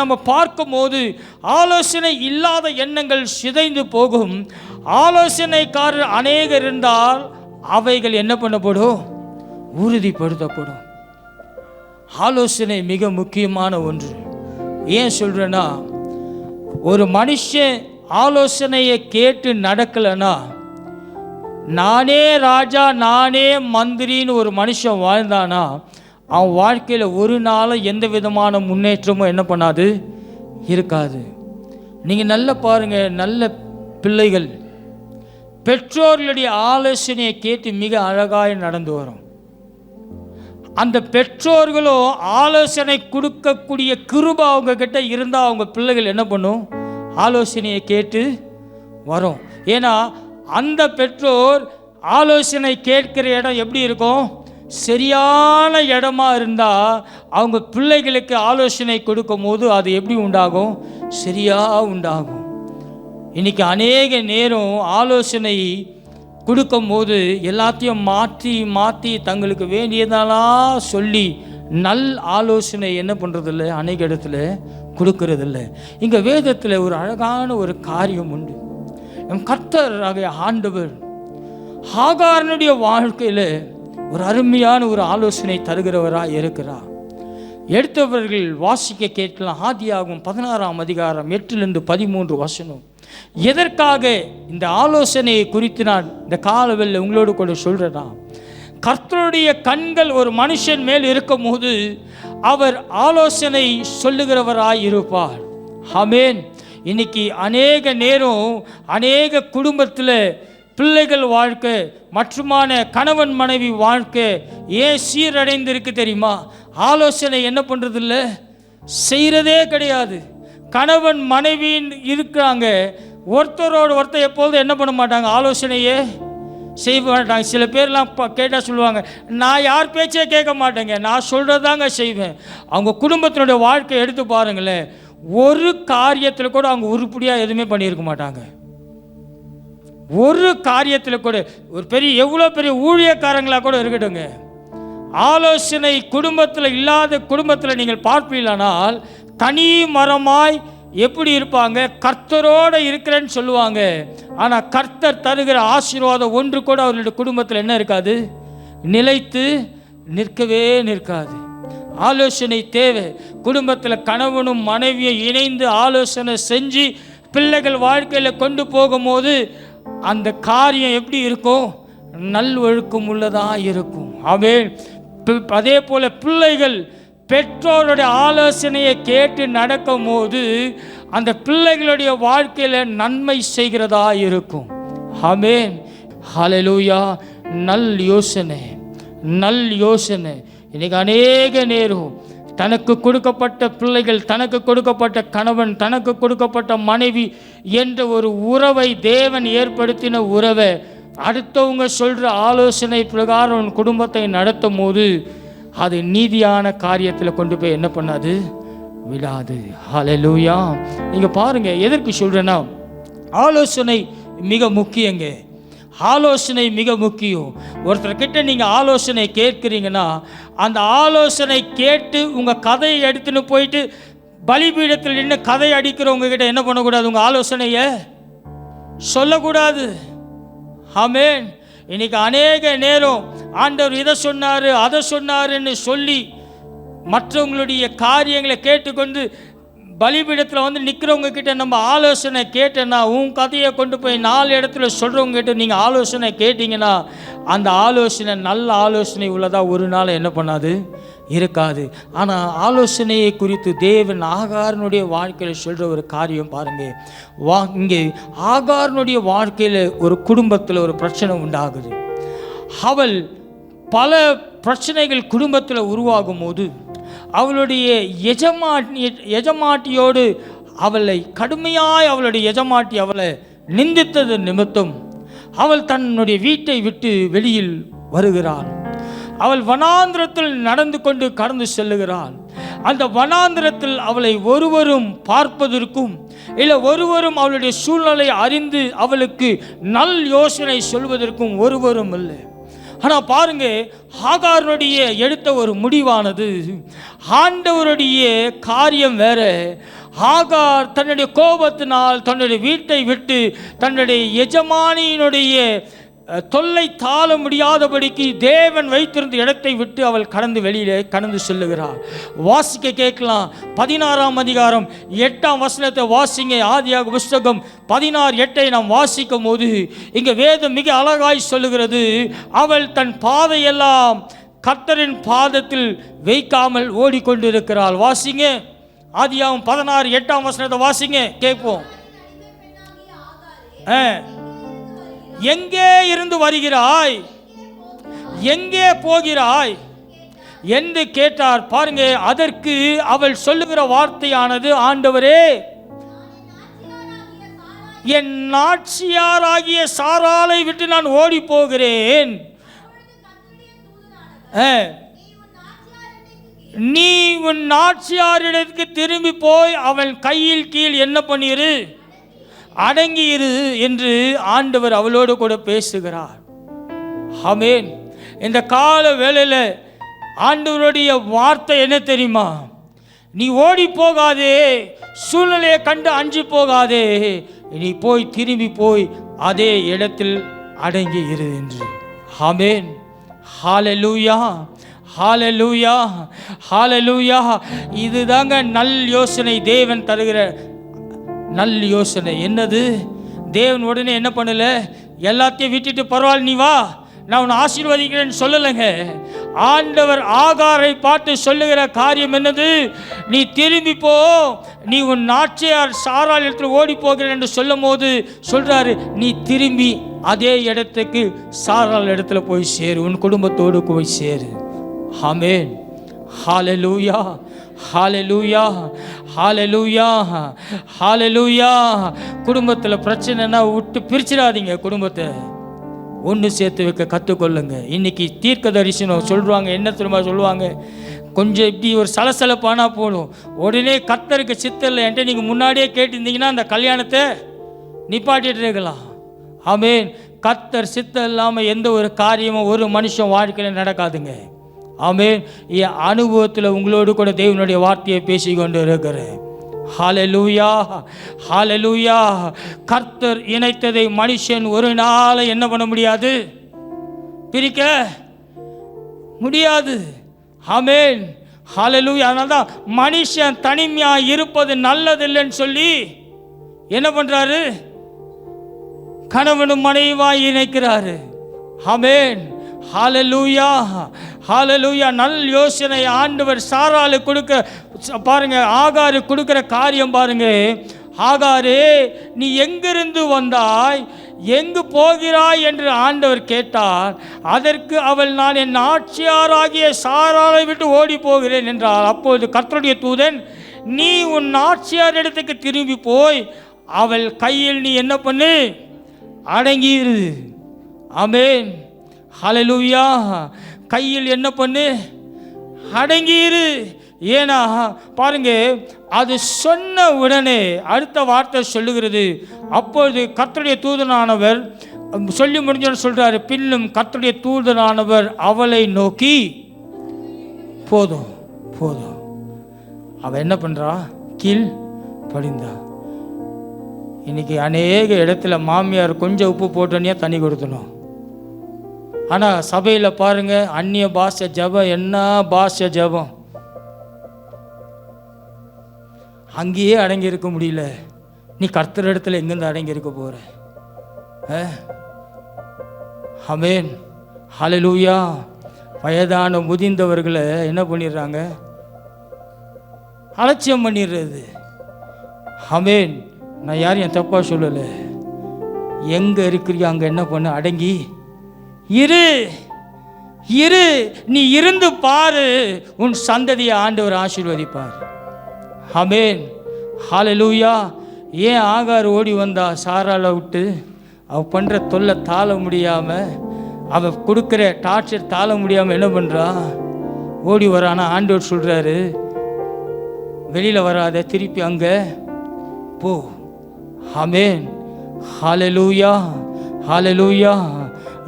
நம்ம பார்க்கும் போது ஆலோசனை இல்லாத எண்ணங்கள் சிதைந்து போகும். ஆலோசனைக்காரர் அநேகர் இருந்தால் அவைகள் என்ன பண்ணப்படும்? உறுதிப்படுத்தப்படும். ஆலோசனை மிக முக்கியமான ஒன்று. ஏன் சொல்கிறேன்னா, ஒரு மனுஷன் ஆலோசனையை கேட்டு நடக்கலைன்னா, நானே ராஜா நானே மந்திரின்னு ஒரு மனுஷன் வாழ்ந்தானா, அவன் வாழ்க்கையில் ஒரு நாள் எந்த விதமான முன்னேற்றமும் என்ன பண்ணாது, இருக்காது. நீங்கள் நல்லா பாருங்கள், நல்ல பிள்ளைகள் பெற்றோர்களுடைய ஆலோசனையை கேட்டு மிக அழகாய் நடந்து வரும். அந்த பெற்றோர்களும் ஆலோசனை கொடுக்கக்கூடிய கிருபை அவங்க கிட்ட இருந்தால் அவங்க பிள்ளைகள் என்ன பண்ணும்? ஆலோசனையை கேட்டு வரும். ஏன்னா அந்த பெற்றோர் ஆலோசனை கேட்கிற இடம் எப்படி இருக்கும்? சரியான இடமா இருந்தால் அவங்க பிள்ளைகளுக்கு ஆலோசனை கொடுக்கும் போது அது எப்படி உண்டாகும்? சரியாக உண்டாகும். இன்றைக்கி அநேக நேரம் ஆலோசனை கொடுக்கும் போது எல்லாத்தையும் மாற்றி மாற்றி தங்களுக்கு வேண்டியதெல்லாம் சொல்லி நல் ஆலோசனை என்ன பண்ணுறதில்ல, அநேக இடத்துல கொடுக்கறதில்ல. இங்கே வேதத்தில் ஒரு அழகான ஒரு காரியம் உண்டு. நம் கர்த்தராகிய ஆண்டவர் ஆகாரனுடைய வாழ்க்கையில் ஒரு அருமையான ஒரு ஆலோசனை தருகிறவராக இருக்கிறார். எடுத்தவர்கள் வாசிக்க கேட்கலாம். ஆதியாகமம் 16ஆம் அதிகாரம் 8-13 வசனம். எதற்காக இந்த ஆலோசனையை குறித்து நான் இந்த காலவெளியில் உங்களோடு கூட சொல்கிறேன்னா, கர்த்தருடைய கண்கள் ஒரு மனுஷன் மேல் இருக்கும் போது அவர் ஆலோசனை சொல்லுகிறவராய் இருப்பார். ஆமென். இன்னைக்கு அநேக நேரம் அநேக குடும்பத்தில் பிள்ளைகள் வாழ்க்கை மற்றுமான கணவன் மனைவி வாழ்க்கை ஏன் சீரடைந்திருக்கு தெரியுமா? ஆலோசனை என்ன பண்ணுறதில்ல, செய்கிறதே கிடையாது. கணவன் மனைவின்னு இருக்கிறாங்க, ஒருத்தரோடு ஒருத்தர் எப்போதும் என்ன பண்ண மாட்டாங்க, ஆலோசனையே செய்ய மாட்டாங்க. சில பேர்லாம் கேட்டால் சொல்லுவாங்க, நான் யார் பேச்சே கேட்க மாட்டேங்க, நான் சொல்கிறதாங்க செய்வேன். அவங்க குடும்பத்தினுடைய வாழ்க்கை எடுத்து பாருங்களேன், ஒரு காரியத்தில் கூட அவங்க உருப்படியாக எதுவுமே பண்ணியிருக்க மாட்டாங்க. ஒரு காரியத்தில் கூட ஒரு பெரிய எவ்வளோ பெரிய ஊழியக்காரங்களாக கூட இருக்கட்டுங்க, ஆலோசனை குடும்பத்தில் இல்லாத குடும்பத்தில் நீங்கள் பார்ப்பீங்களானால் தனி மரமாய் எப்படி இருப்பாங்க, கர்த்தரோடு இருக்கிறேன்னு சொல்லுவாங்க. ஆனால் கர்த்தர் தருகிற ஆசீர்வாதம் ஒன்று கூட அவர்களுடைய குடும்பத்தில் என்ன இருக்காது, நிலைத்து நிற்கவே நிற்காது. ஆலோசனை தேவை. குடும்பத்தில் கணவனும் மனைவியை இணைந்து ஆலோசனை செஞ்சு பிள்ளைகள் வாழ்க்கையில் கொண்டு போகும்போது அந்த காரியம் எப்படி இருக்கும், நல்வொழுக்கம் உள்ளதாக இருக்கும். அதே போல் பிள்ளைகள் பெற்றோருடைய ஆலோசனையை கேட்டு நடக்கும் போது அந்த பிள்ளைகளுடைய வாழ்க்கையில் நன்மை செய்கிறதா இருக்கும். ஆமென். ஹல்லேலூயா. நல் யோசனை, நல் யோசனை. இன்னைக்கு அநேக நேரம் தனக்கு கொடுக்கப்பட்ட பிள்ளைகள், தனக்கு கொடுக்கப்பட்ட கணவன், தனக்கு கொடுக்கப்பட்ட மனைவி என்ற ஒரு உறவை, தேவன் ஏற்படுத்தின உறவை அடுத்தவங்க சொல்கிற ஆலோசனை பிரகாரம் குடும்பத்தை நடத்தும் போது அது நீதியான காரியத்தில் கொண்டு போய் என்ன பண்ணாது, விடாது. ஹல்லேலூயா. நீங்கள் பாருங்கள், எதற்கு சொல்கிறேன்னா, ஆலோசனை மிக முக்கியங்க. ஆலோசனை மிக முக்கியம். ஒருத்தர்கிட்ட நீங்கள் ஆலோசனை கேட்குறீங்கன்னா அந்த ஆலோசனை கேட்டு உங்கள் கதையை எடுத்துன்னு போயிட்டு பலிபீடத்தில் நின்று கதை அடிக்கிறவங்க கிட்ட என்ன பண்ணக்கூடாது, உங்கள் ஆலோசனையை சொல்லக்கூடாது. ஆமென். இன்னைக்கு அநேக நேரம் ஆண்டவர் இதை சொன்னார் அதை சொன்னாருன்னு சொல்லி மற்றவங்களுடைய காரியங்களை கேட்டுக்கொண்டு பலிபீடத்தில் வந்து நிற்கிறவங்க கிட்ட நம்ம ஆலோசனை கேட்டேன்னா, உன் கதையை கொண்டு போய் 4 இடத்துல சொல்கிறவங்க கிட்ட நீங்கள் ஆலோசனை கேட்டிங்கன்னா அந்த ஆலோசனை நல்ல ஆலோசனை உள்ளதாக ஒரு நாள் என்ன பண்ணாது, இருக்காது. ஆனால் ஆலோசனையை குறித்து தேவன் ஆகாரனுடைய வாழ்க்கையில் சொல்கிற ஒரு காரியம் பாருங்கள். இங்கே ஆகாரனுடைய வாழ்க்கையில் ஒரு குடும்பத்தில் ஒரு பிரச்சனை உண்டாகுது. அவள் பல பிரச்சனைகள் குடும்பத்தில் உருவாகும் போது அவளுடைய எஜமாட்டியோடு அவளை கடுமையாய் அவளுடைய எஜமாட்டி அவளை நிந்தித்தது நிமித்தம் அவள் தன்னுடைய வீட்டை விட்டு வெளியில் வருகிறாள். அவள் வனாந்திரத்தில் நடந்து கொண்டு கடந்து செல்லுகிறாள். அந்த வனாந்திரத்தில் அவளை ஒருவரும் பார்ப்பதற்கும் இல்லை ஒருவரும் அவளுடைய சூழ்நிலை அறிந்து அவளுக்கு நல் யோசனை சொல்வதற்கும் ஒருவரும் இல்லை. ஆனால் பாருங்க, ஆகாருடைய எடுத்த ஒரு முடிவானது ஆண்டவருடைய காரியம் வேற. ஆகார் தன்னுடைய கோபத்தினால் தன்னுடைய வீட்டை விட்டு தன்னுடைய எஜமானியினுடைய தொல்லை தாழ முடியாதபடிக்கு தேவன் வைத்திருந்த இடத்தை விட்டு அவள் வெளியிலே கடந்து செல்லுகிறாள். வாசிக்க கேட்கலாம். 16ஆம் அதிகாரம் 8ஆம் வசனத்தை வாசிங்க. ஆதியாக புஸ்தகம் 16:8 நாம் வாசிக்கும் போது இங்கே வேதம் மிக அழகாய் சொல்லுகிறது, அவள் தன் பாதையெல்லாம் கர்த்தரின் பாதத்தில் வைக்காமல் ஓடிக்கொண்டிருக்கிறாள். வாசிங்க. ஆதியாகமம் 16:8ஆம் வசனத்தை வாசிங்க, கேட்போம். எங்கே இருந்து வருகிறாய், எங்கே போகிறாய் என்று கேட்டார். பாருங்க, அதற்கு அவள் சொல்லுகிற வார்த்தையானது, ஆண்டவரே, என் நாச்சியாராகிய சாராளை விட்டு நான் ஓடி போகிறேன். நீ உன் நாச்சியாரிடத்துக்கு திரும்பி போய் அவன் கையில் கீழ் என்ன பண்ணிரு, அடங்கியிரு என்று ஆண்டவர் அவளோடு கூட பேசுகிறார். ஆமென். இந்த கால வேளையில் ஆண்டவருடைய வார்த்தை என்ன தெரியுமா? நீ ஓடி போகாதே, சூழ்நிலையை கண்டு அஞ்சு போகாதே, நீ போய் திரும்பி போய் அதே இடத்தில் அடங்கி இரு என்று. ஆமென். ஹல்லேலூயா, ஹல்லேலூயா, ஹல்லேலூயா. இதுதாங்க நல் யோசனை, தேவன் தருகிற நல் யோசனை. என்னது? தேவன் உடனே என்ன பண்ணல, எல்லாத்தையும் விட்டுட்டு பரவாயில்ல நீ வா, நான் உன்னை ஆசீர்வதிக்கிறேன்னு சொல்லலைங்க. ஆண்டவர் ஆகாரை பார்த்து சொல்லுகிற காரியம் என்னது? நீ திரும்பி போ, நீ உன் நாச்சியார் சாராள் இடத்துல ஓடி போகிறேன் என்று சொல்லும் போது சொல்றாரு, நீ திரும்பி அதே இடத்துக்கு சாராள் இடத்துல போய் சேரு, உன் குடும்பத்தோடு போய் சேரு. ஆமென். ஹல்லேலூயா, ஹல்லேலூயா, ஹல்லேலூயா, ஹல்லேலூயா. குடும்பத்தில் பிரச்சனைனா விட்டு பிரிச்சிடாதீங்க. குடும்பத்தை ஒன்று சேர்த்து வைக்க கற்றுக்கொள்ளுங்க. இன்றைக்கி தீர்க்க தரிசனம் சொல்லுவாங்க. என்ன திரும்ப சொல்லுவாங்க? கொஞ்சம் இப்படி ஒரு சலசலப்பானா போடும், உடனே கர்த்தருக்கு சித்தம் இல்லை என்கிட்ட நீங்கள் முன்னாடியே கேட்டிருந்தீங்கன்னா அந்த கல்யாணத்தை நிப்பாட்டிட்டு இருக்கலாம். ஆமென். கர்த்தர் சித்தம் இல்லாமல் எந்த ஒரு காரியமும் ஒரு மனுஷன் வாழ்க்கையில் நடக்காதுங்க. ஆமென். என் அனுபவத்தில் உங்களோடு கூட தேவனுடைய வார்த்தையை பேசிக்கொண்டு இருக்கிறேன். ஹல்லேலூயா, ஹல்லேலூயா. கர்த்தர் இணைத்ததை மனுஷன் ஒரு நாள் என்ன பண்ண முடியாது, பிரிக்க முடியாது. ஆமென். ஹல்லேலூயா. அதனால தான் மனுஷன் தனிமையாக இருப்பது நல்லதில்லைன்னு சொல்லி என்ன பண்ணுறாரு, கணவனும் மனைவியாய் இணைக்கிறாரு. ஆமென். ஹல்லேலூயா, ஹல்லேலூயா. நல் யோசனை ஆண்டவர் சாராளு கொடுக்க பாருங்க, ஆகாரு கொடுக்கிற காரியம் பாருங்க. ஆகாரே, நீ எங்கிருந்து வந்தாய், எங்கு போகிறாய் என்று ஆண்டவர் கேட்டார். அதற்கு அவள், நான் என் நாச்சியாராகிய சாராளை விட்டு ஓடி போகிறேன் என்றார். அப்போது கர்த்தருடைய தூதன், நீ உன் நாச்சியார் இடத்துக்கு திரும்பி போய் அவள் கையில் நீ என்ன பண்ணு, அடங்கியிரு. ஆமென். ஹல்லேலூயா. கையில் என்ன பண்ணு, அடங்கியிரு. ஏன்னா பாருங்க, அது சொன்ன உடனே அடுத்த வார்த்தை சொல்லுகிறது, அப்பொழுது கர்த்தருடைய தூதனானவர் சொல்லி முடிஞ்சோன்னு சொல்றாரு, பின்னும் கர்த்தருடைய தூதனானவர் அவளை நோக்கி, போதும் போதும். அவள் என்ன பண்ணுறா, கீழ் படிந்தா. இன்னைக்கு அநேக இடத்துல மாமியார் கொஞ்சம் உப்பு போட்டோன்னே தண்ணி கொடுத்தணும். ஆனால் சபையில் பாருங்கள், அந்நிய பாஷை ஜபம், என்ன பாஷை ஜபம், அங்கேயே அடங்கி இருக்க முடியல. நீ கர்த்தர் இடத்துல எங்கேருந்து அடங்கி இருக்க போகிற? ஆமென். ஹல்லேலூயா. வயதான முதிர்ந்தவர்களை என்ன பண்ணிடுறாங்க, அலட்சியம் பண்ணிடுறது. ஆமென். நான் யாரையும் தப்பாக சொல்லலை. எங்கே இருக்கிறியோ அங்கே என்ன பண்ண, அடங்கி இரு, இரு. நீ இருந்து பாரு, உன் சந்ததியை ஆண்டவர் ஆசீர்வதிப்பார். ஆமென். ஹல்லேலூயா. ஏன் ஆகார் ஓடி வந்தா சாராளை விட்டு? அவள் பண்ணுற தொல்லை தாழ முடியாமல், அவள் கொடுக்குற டார்ச்சர் தாழ முடியாமல் என்ன பண்ணுறா, ஓடி வரானா. ஆண்டவர் சொல்கிறாரு, வெளியில் வராத, திருப்பி அங்கே போ. ஆமென். ஹல்லேலூயா, ஹல்லேலூயா.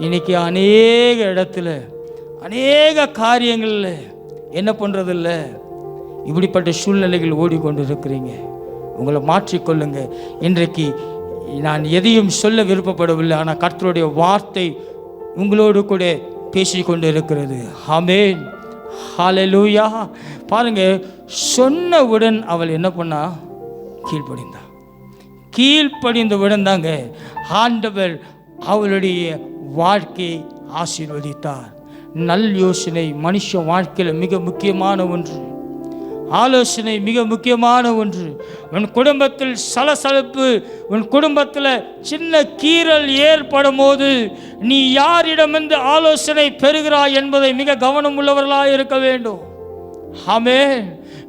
இன்னைக்கு அநேக இடத்துல அநேக காரியங்களில் என்ன பண்ணுறதில்ல, இப்படிப்பட்ட சூழ்நிலைகள் ஓடிக்கொண்டு இருக்கிறீங்க. உங்களை மாற்றிக்கொள்ளுங்க. இன்றைக்கு நான் எதையும் சொல்ல விருப்பப்படவில்லை, ஆனால் கர்த்தருடைய வார்த்தை உங்களோடு கூட பேசிக்கொண்டு இருக்கிறது. ஆமென். ஹல்லேலூயா. பாருங்க, சொன்னவுடன் அவள் என்ன பண்ணா, கீழ்ப்படிந்தா. கீழ்ப்படிந்தவுடன் தாங்க ஆண்டவர் அவளுடைய வாழ்க்கையை ஆசீர்வதித்தார். நல் யோசனை மனுஷ வாழ்க்கையில் மிக முக்கியமான ஒன்று. ஆலோசனை மிக முக்கியமான ஒன்று. உன் குடும்பத்தில் சலசலப்பு, உன் குடும்பத்தில் சின்ன கீறல் ஏற்படும் போது நீ யாரிடமிருந்து ஆலோசனை பெறுகிறாய் என்பதை மிக கவனம் உள்ளவர்களாக இருக்க வேண்டும். ஆமென்.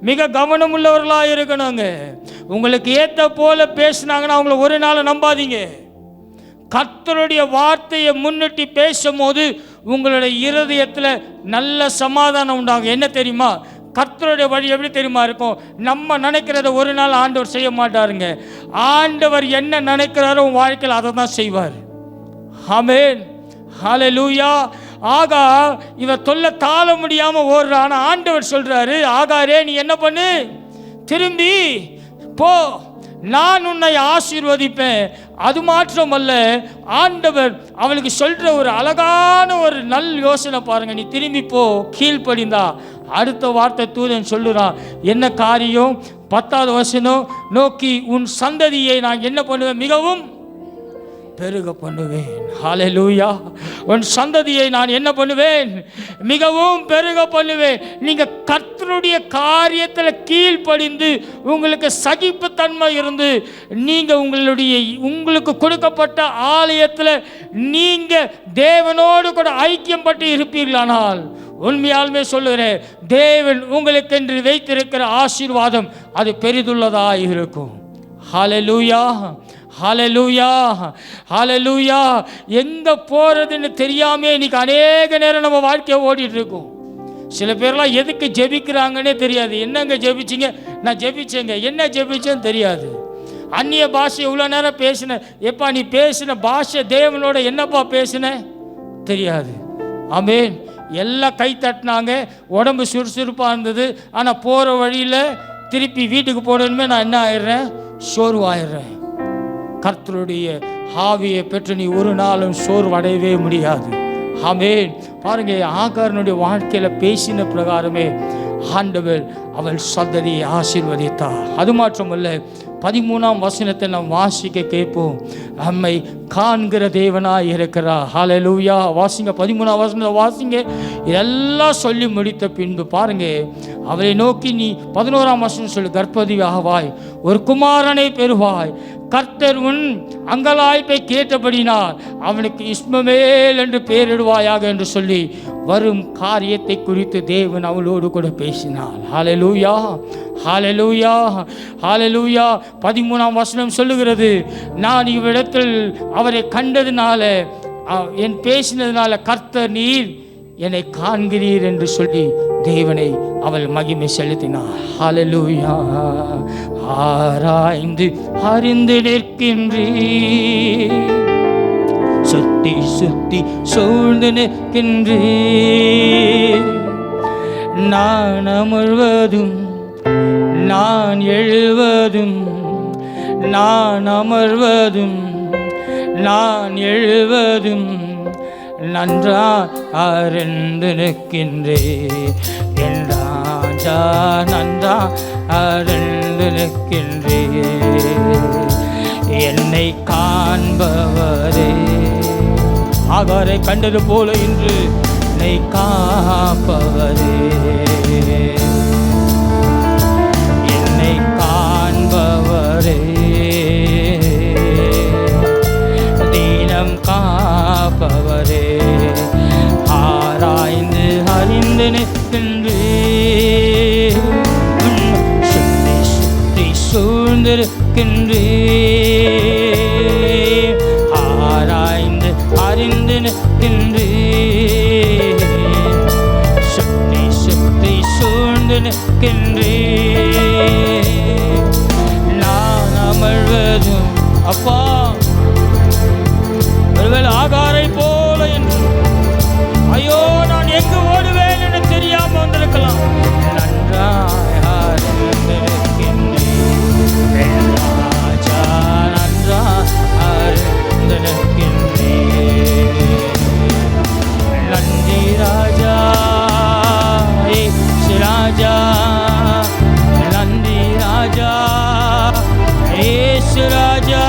மிக கவனம் உள்ளவர்களாக இருக்கணுங்க. உங்களுக்கு ஏற்ற போல பேசினாங்கன்னா அவங்கள ஒரு நாள் நம்பாதீங்க. கர்த்தருடைய வார்த்தையை முன்னிட்டு பேசும்போது உங்களுடைய இருதயத்தில் நல்ல சமாதானம் உண்டாகும். என்ன தெரியுமா, கர்த்தருடைய வழி எப்படி தெரியுமா இருக்கும்? நம்ம நினைக்கிறத ஒரு நாள் ஆண்டவர் செய்ய மாட்டாருங்க. ஆண்டவர் என்ன நினைக்கிறாரோ உன் வாழ்க்கையில் அதை தான் செய்வார். ஆமென், ஹல்லேலூயா. ஆகா இவன் தொல்லை தாழ முடியாமல் ஓடுறான். ஆண்டவர் சொல்றாரு, ஆகாரே நீ என்ன பண்ணு, திரும்பி போ, நான் உன்னை ஆசீர்வதிப்பேன். அது மாத்திரமல்ல, ஆண்டவர் அவளுக்கு சொல்ற ஒரு அழகான ஒரு நல்ல யோசனை பாருங்க. நீ திரும்பி போ, கீழ்ப்படிந்தா. அடுத்த வார்த்தை தூதன் சொல்லுறான், என்ன காரியம்? 10வது வசனம், நோக்கி உன் சந்ததியை நான் என்ன பண்ணுவேன், மிகவும் பெருக பண்ணுவேன். ஹல்லேலூயா. உன் சந்ததியை நான் என்ன பண்ணுவேன், மிகவும் பெருக பண்ணுவேன். நீங்க கர்த்தருடைய காரியத்தில் கீழ்ப்படிந்து உங்களுக்கு சகிப்புத்தன்மை இருந்து நீங்க உங்களுக்கு கொடுக்கப்பட்ட ஆலயத்தில் நீங்க தேவனோடு கூட ஐக்கியம் பட்டு இருப்பீர்களானால், உண்மையாலுமே சொல்லுகிறேன், தேவன் உங்களுக்கென்று வைத்திருக்கிற ஆசீர்வாதம் அது பெரிதுள்ளதாக இருக்கும். ஹல்லேலூயா, ஹல்லேலூயா, ஹல்லேலூயா. எங்கே போகிறதுன்னு தெரியாமல் இன்னைக்கு அநேக நேரம் நம்ம வாழ்க்கையை ஓடிட்டு இருக்கோம். சில பேர்லாம் எதுக்கு ஜெபிக்கிறாங்கன்னே தெரியாது. என்னங்க ஜெபிச்சிங்க? நான் ஜெபிச்சேங்க. என்ன ஜெபிச்சேன்னு தெரியாது. அந்நிய பாஷை இவ்வளோ நேரம் பேசின, எப்பா நீ பேசின பாஷை தேவனோட என்னப்பா பேசின தெரியாது. ஆமென். எல்லாம் கை தட்டினாங்க, உடம்பு சுறுசுறுப்பாக இருந்தது. ஆனால் போகிற வழியில் திருப்பி வீட்டுக்கு போடணுமே நான் என்ன ஆயிடுறேன், சோர்வாயிடுறேன். கர்த்தருடைய ஆவியை பெற்று நீ ஒரு நாளும் சோர்வடையவே முடியாது. ஆமென். பாருங்க, ஆகாரனுடைய வாழ்க்கையில் பேசின பிரகாரமே ஆண்டவர் அவள் சந்ததியை ஆசீர்வதித்தார். அது மாத்திரமல்ல, 13ஆம் வசனத்தை நாம் வாசிக்க கேட்போம். நம்மை காண்கிற தேவனாய் இருக்கிறார். ஹல்லேலூயா. வாசிங்க, 13ஆம் வசனத்தை வாசிங்க. இதெல்லாம் சொல்லி முடித்த பின்பு பாருங்க, அவளை நோக்கி நீ 11ஆம் வசனம் சொல்லு, கர்ப்பவதியாவாய், ஒரு குமாரனை பெறுவாய், கர்த்தர் உன் அங்கலாய்ப்பை கேட்டபடினால் அவனுக்கு இஸ்மவேல் என்று பெயரிடுவாயாக என்று சொல்லி வரும் காரியத்தை குறித்து தேவன் அவளோடு கூட பேசினாள். ஹல்லேலூயா, ஹல்லேலூயா, ஹல்லேலூயா. 13ஆம் வசனம் சொல்லுகிறது, நான் இவ்விடத்தில் அவரை கண்டதினால என் பேசினதுனால கர்த்தர் நீர் என்னை காண்கிறீர் என்று சொல்லி தேவனை அவள் மகிமை செலுத்தினார். ஹல்லேலூயா. ஆராய்ந்து அறிந்து நிற்கின்றீர், சுத்தி சுத்தி சூழ்ந்து நிற்கின்றீர். நான் அமர்வதும் நான் எழுவதும், நான் அமர்வதும் நான் எழுவதும் நன்றா அறிந்து நிற்கின்றேன். என் ராஜா நன்றா அறிந்து நிற்கின்றேன். என்னை காண்பவரே, ஆகாரை கண்டது போல இன்று என்னை காப்பவரே, என்னை காண்பவரே, தீனம் காப்பவரே, ஆராய்ந்து அறிந்து நிற்கின்றேன். சுத்தி சுத்தி சூழ்ந்திருக்கின்றேன், ஆராய்ந்து அறிந்து நிற்கின்றேன். சுத்தி சுத்தி சூழ்ந்து நிற்கின்றேன். நான் அமர்வதும் அப்பா ஒருவேளை ஆகாரை போல என்று, ஐயோ நான் எங்கு ஓடுவேன் என்று தெரியாம வந்திருக்கலாம். நன்றாய் அறிந்திருக்கின்றேன், ராஜா நன்றாய் அறிந்திருக்கின்றேன். நன்றி ராஜா, ஏசு ராஜா, நன்றி ராஜா, ஏசு ராஜா,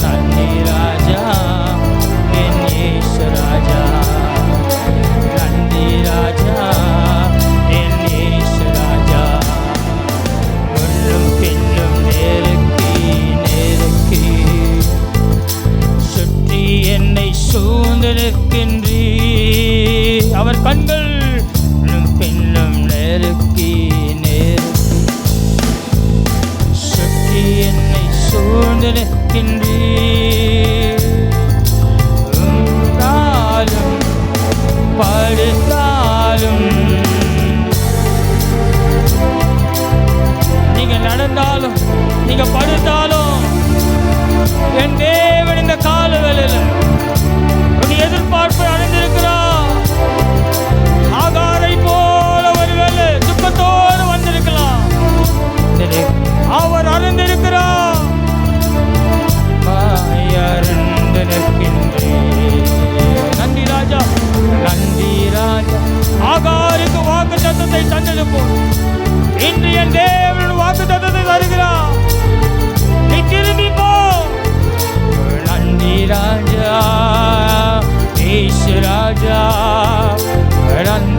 நன்றி ராஜா, என் ஏசு ராஜா, நன்றி ராஜா, என் ஏசு ராஜா. முன்னும் பின்னும் நெருக்கி நெருக்கி சுற்றி என்னை சூழ்ந்து நிற்கின்றீர். அவர் கண்கள் முன்னும் பின்னும் நெருக்கி நெருக்கி சுற்றி என்னை சூழ்ந்து நிற்கின்றீர். படுத்தாலும்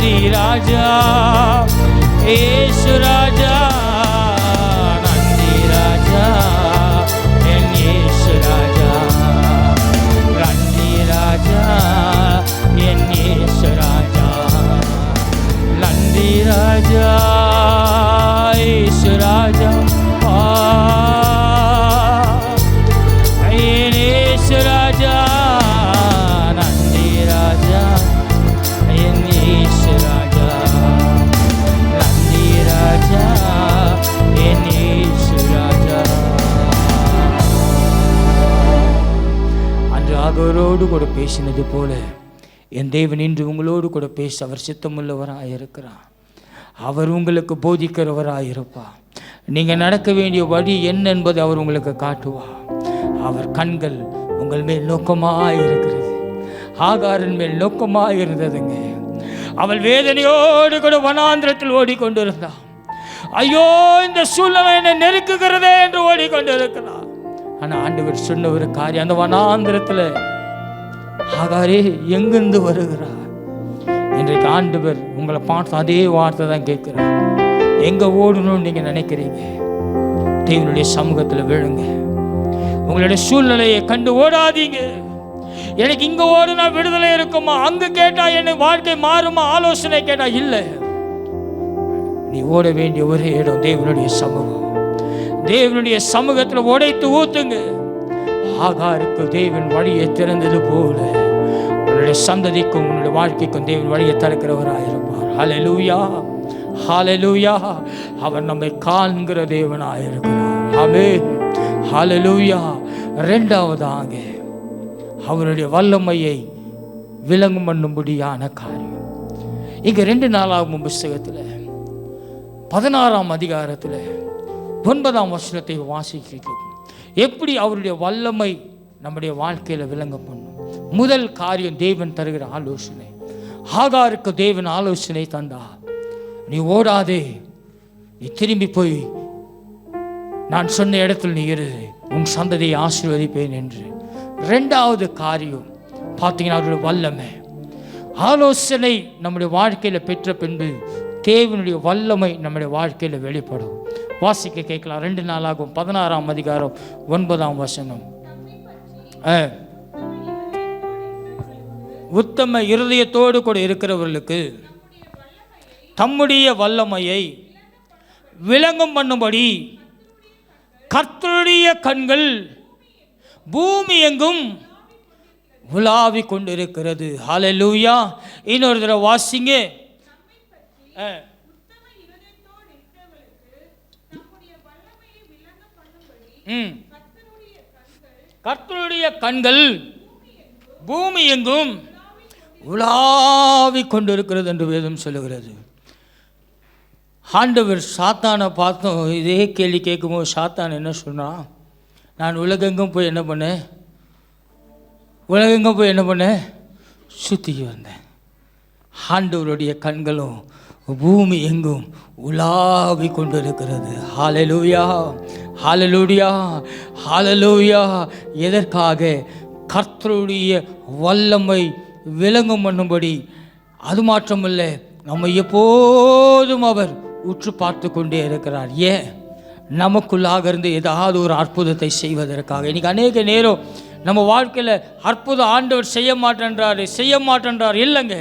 நன்றி ராஜா இயேசு ராஜா, நன்றி ராஜா என் இயேசு ராஜா, நன்றி ராஜா என் இயேசு ராஜா, நன்றி ராஜா இயேசு ராஜா, இயேசு ராஜா, நன்றி ராஜா என் இயேசு ராஜா, நன்றி ராஜா என் இயேசு ராஜா. அன்று ஆகரோடு கூட பேசினது போல என் தேவன் இன்று உங்களோடு கூட பேச அவர் சித்தமுள்ளவராக இருக்கிறார். அவர் உங்களுக்கு போதிக்கிறவராக இருப்பார். நீங்கள் நடக்க வேண்டிய வழி என்ன என்பதை அவர் உங்களுக்கு காட்டுவார். அவர் கண்கள் உங்கள் மேல் நோக்கமாக இருக்கிறது. ஆகாரின் மேல் நோக்கமாக இருந்ததுங்க. அவள் வேதனையோடு கூட வனாந்திரத்தில் ஓடிக்கொண்டிருந்தாள். ஐயோ, இந்த சூழ்நிலை என்னை நெருக்குகிறதே என்று ஓடிக்கொண்டிருக்கிறார். ஆனால் ஆண்டவர் சொன்ன ஒரு காரியம், அந்த வனாந்திரத்தில் ஆகாரே எங்கிருந்து வருகிறார்? இன்றைக்கு ஆண்டவர் உங்களை பார்த்து அதே வார்த்தை தான் கேட்கிறார். எங்கே ஓடணும்னு நீங்கள் நினைக்கிறீங்க? தேவனுடைய சமூகத்தில் விழுங்க. உங்களுடைய சூழ்நிலையை கண்டு ஓடாதீங்க. எனக்கு இங்கே ஓடுனா விடுதலை இருக்குமா, அங்கே கேட்டால் எனக்கு வாழ்க்கை மாறுமா, ஆலோசனை கேட்டால் இல்லை. நீ ஓட வேண்டிய ஒரே இடம் தேவனுடைய சமூகம். தேவனுடைய சமூகத்தில் உடைத்து ஊத்துங்க. ஆகாருக்கு தேவன் வழியை திறந்தது போல உன்னுடைய சந்ததிக்கும் உன்னுடைய வாழ்க்கைக்கும் தேவன் வழியை திறக்கிறவராயிருப்பார். ஹல்லேலூயா, ஹல்லேலூயா. அவர் நம்மை காண்கிற தேவனாயிருக்கிறார். ஆமென், ஹல்லேலூயா. இரண்டாவதாக அவருடைய வல்லமையை விளங்கும் பண்ணும்படியான காரியம். இங்கே 2 நாளாகும் புஸ்தகத்தில் 16ஆம் அதிகாரத்தில் 9ஆம் வசனத்தை வாசிக்க எப்படி அவருடைய வல்லமை நம்முடைய வாழ்க்கையில் விளங்க பண்ணும். முதல் காரியம், தேவன் தருகிற ஆலோசனை. ஆகாருக்கு தேவன் ஆலோசனை தந்தார். நீ ஓடாதே, நீ திரும்பி போய் நான் சொன்ன இடத்தில் நீ இரு, உன் சந்ததியை ஆசீர்வதிப்பேன் என்று. ரெண்டாவது காரியம் பார்த்தீங்கன்னா அவருடைய வல்லமை. ஆலோசனை நம்முடைய வாழ்க்கையில் பெற்ற பின்பு தேவனுடைய வல்லமை நம்முடைய வாழ்க்கையில் வெளிப்படும். வாசிக்க கேட்கலாம். 2 நாளாகும் 16ஆம் அதிகாரம் 9ஆம் வசனம். உத்தம இருதயத்தோடு கூட இருக்கிறவர்களுக்கு தம்முடைய வல்லமையை விளங்கும் பண்ணும்படி கர்த்தருடைய கண்கள் பூமி எங்கும் உலாவி கொண்டிருக்கிறது. ஹல்லேலூயா. இன்னொரு தடவை வாசிங்க. கர்த்தருடைய கண்கள் பூமி எங்கும் உலாவி கொண்டிருக்கிறது என்று வேதம் சொல்லுகிறது. ஆண்டவர் சாத்தானை பார்த்தோம். இதே கேள்வி கேட்கும்போது சாத்தான் என்ன சொன்னான்? நான் உலகெங்கும் போய் என்ன பண்ணேன்? சுற்றி வந்தேன். ஆண்டவருடைய கண்களும் பூமி எங்கும் உலாவி கொண்டிருக்கிறது. ஹல்லேலூயா, ஹல்லேலூயா, ஹல்லேலூயா. எதற்காக? கர்த்தருடைய வல்லமை விளங்கும் பண்ணும்படி. அது மாற்றமல்ல, நம்ம எப்போதும் அவர் உற்று பார்த்து கொண்டே இருக்கிறார். ஏன்? நமக்குள்ளாக இருந்து ஏதாவது ஒரு அற்புதத்தை செய்வதற்காக. இன்றைக்கி அநேக நேரம் நம்ம வாழ்க்கையில் அற்புதம் ஆண்டவர் செய்ய மாட்டேன்றார் இல்லைங்க.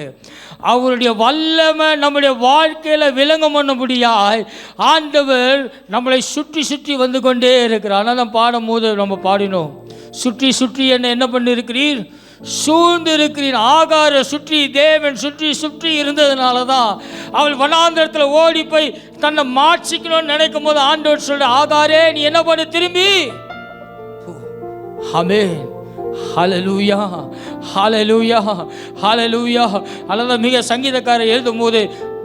அவருடைய வல்லமை நம்முடைய வாழ்க்கையில் விளங்க பண்ணும்படியாய் ஆண்டவர் நம்மளை சுற்றி சுற்றி வந்து கொண்டே இருக்கிறார். ஆனால் தான் பாடும் போது நம்ம பாடினோம், சுற்றி சுற்றி என்ன பண்ணியிருக்கிறீர்? சூழ்ந்து இருக்கிறீர். ஆகார சுற்றி தேவன் சுற்றி இருந்ததுனால தான் அவள் வனாந்திரத்தில் ஓடி போய் தன்னை மாற்றிக்கணும்னு நினைக்கும் போது ஆண்டவர் சொல்ற, ஆகாரே நீ என்ன பண்ணு, திரும்பி. ஆமென், ஹல்லேலூயா, ஹல்லேலூயா, ஹல்லேலூயா. அல்லது மிக சங்கீதக்காரர் எழுதும் போது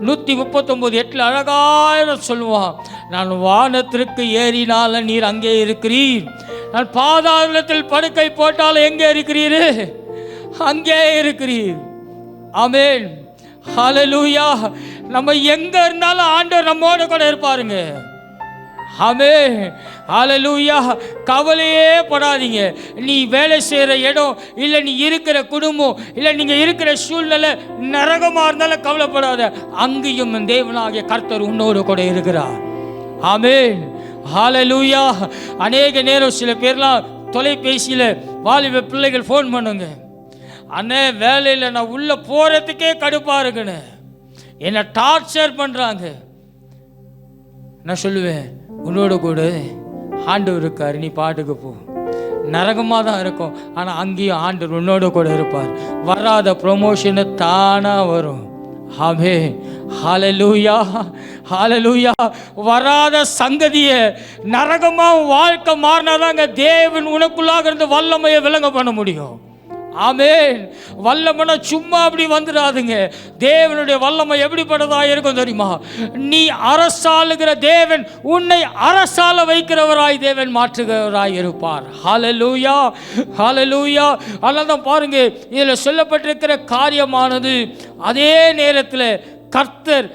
139:8 அழகாக சொல்லுவான், நான் வானத்திற்கு ஏறினால நீர் அங்கே இருக்கிறீர், நான் பாதாளத்தில் படுக்கை போட்டாலும் எங்கே இருக்கிறீர்? அங்கே இருக்கிறீர். ஆமென், ஹல்லேலூயா. நம்ம எங்க இருந்தாலும் ஆண்டவர் நம்மோட கூட இருப்பாருங்க. ஆமென். ஹல்லேலூயா. கவலையே படாதீங்க. நீ வேலை செய்கிற இடம் இல்லை, நீ இருக்கிற குடும்பம் இல்லை, நீங்கள் இருக்கிற சூழ்நிலை நரகமாக இருந்தாலும் கவலைப்படாத. அங்கேயும் தேவனாகிய கர்த்தர் உன்னோடு கூட இருக்கிறார். ஆமென். ஹல்லேலூயா. அநேக நேரம் சில பேர்லாம் தொலைபேசியில் வாலிப பிள்ளைகள் ஃபோன் பண்ணுங்க, அண்ணே வேலையில் நான் உள்ளே போகிறதுக்கே கடுப்பாக இருக்குன்னு என்னை டார்ச்சர் பண்ணுறாங்க. நான் சொல்லுவேன், உன்னோட கூட ஆண்டவர் இருக்கார், நீ பாட்டுக்கு போ. நரகமாக தான் இருக்கும், ஆனால் அங்கேயும் ஆண்டவர் உன்னோட கூட இருப்பார். வராத ப்ரொமோஷனு தானாக வரும். ஆமென். ஹல்லேலூயா. ஹல்லேலூயா. வராத சங்கதியை நரகமாக வாழ்க்கை மாறினாதாங்க தேவன் உனக்குள்ளாக இருந்து வல்லமையை விளங்க பண்ண முடியும். ஆமென். வல்லமைனா சும்மா அப்படி வந்துடாதுங்க. தேவனுடைய வல்லமை எப்படிப்பட்டதாக இருக்கும் தெரியுமா? நீ அரசாளுகிற தேவன் உன்னை அரசால வைக்கிறவராய் தேவன் மாற்றுகிறவராய் இருப்பார். ஹல்லேலூயா. ஹல்லேலூயா. அதனால தான் பாருங்க, இதில் சொல்லப்பட்டிருக்கிற காரியமானது அதே நேரத்தில் கர்த்தர்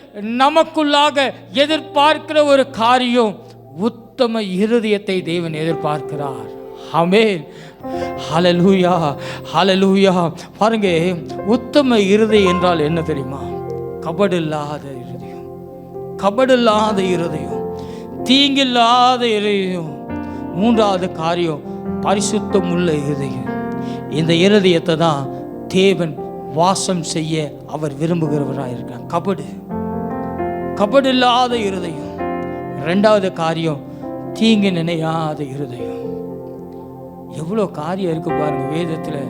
நமக்குள்ளாக எதிர்பார்க்கிற ஒரு காரியம், உத்தம இருதயத்தை தேவன் எதிர்பார்க்கிறார். ஆமென். ஹல்லேலூயா. ஹல்லேலூயா. பாருங்க, உத்தம இருதயம் என்றால் என்ன தெரியுமா? கபடில்லாத இருதயம், கபடில்லாத இருதயம், தீங்கில்லாத இருதயம். மூன்றாவது காரியம் பரிசுத்தம் உள்ள இருதயம். இந்த இருதயத்தை தான் தேவன் வாசம் செய்ய அவர் விரும்புகிறவராக இருக்கார். கபடில்லாத இருதயம். ரெண்டாவது காரியம் தீங்கு நினையாத இருதயம். எவ்வளோ காரியம் இருக்கு பாருங்க வேதத்தில்.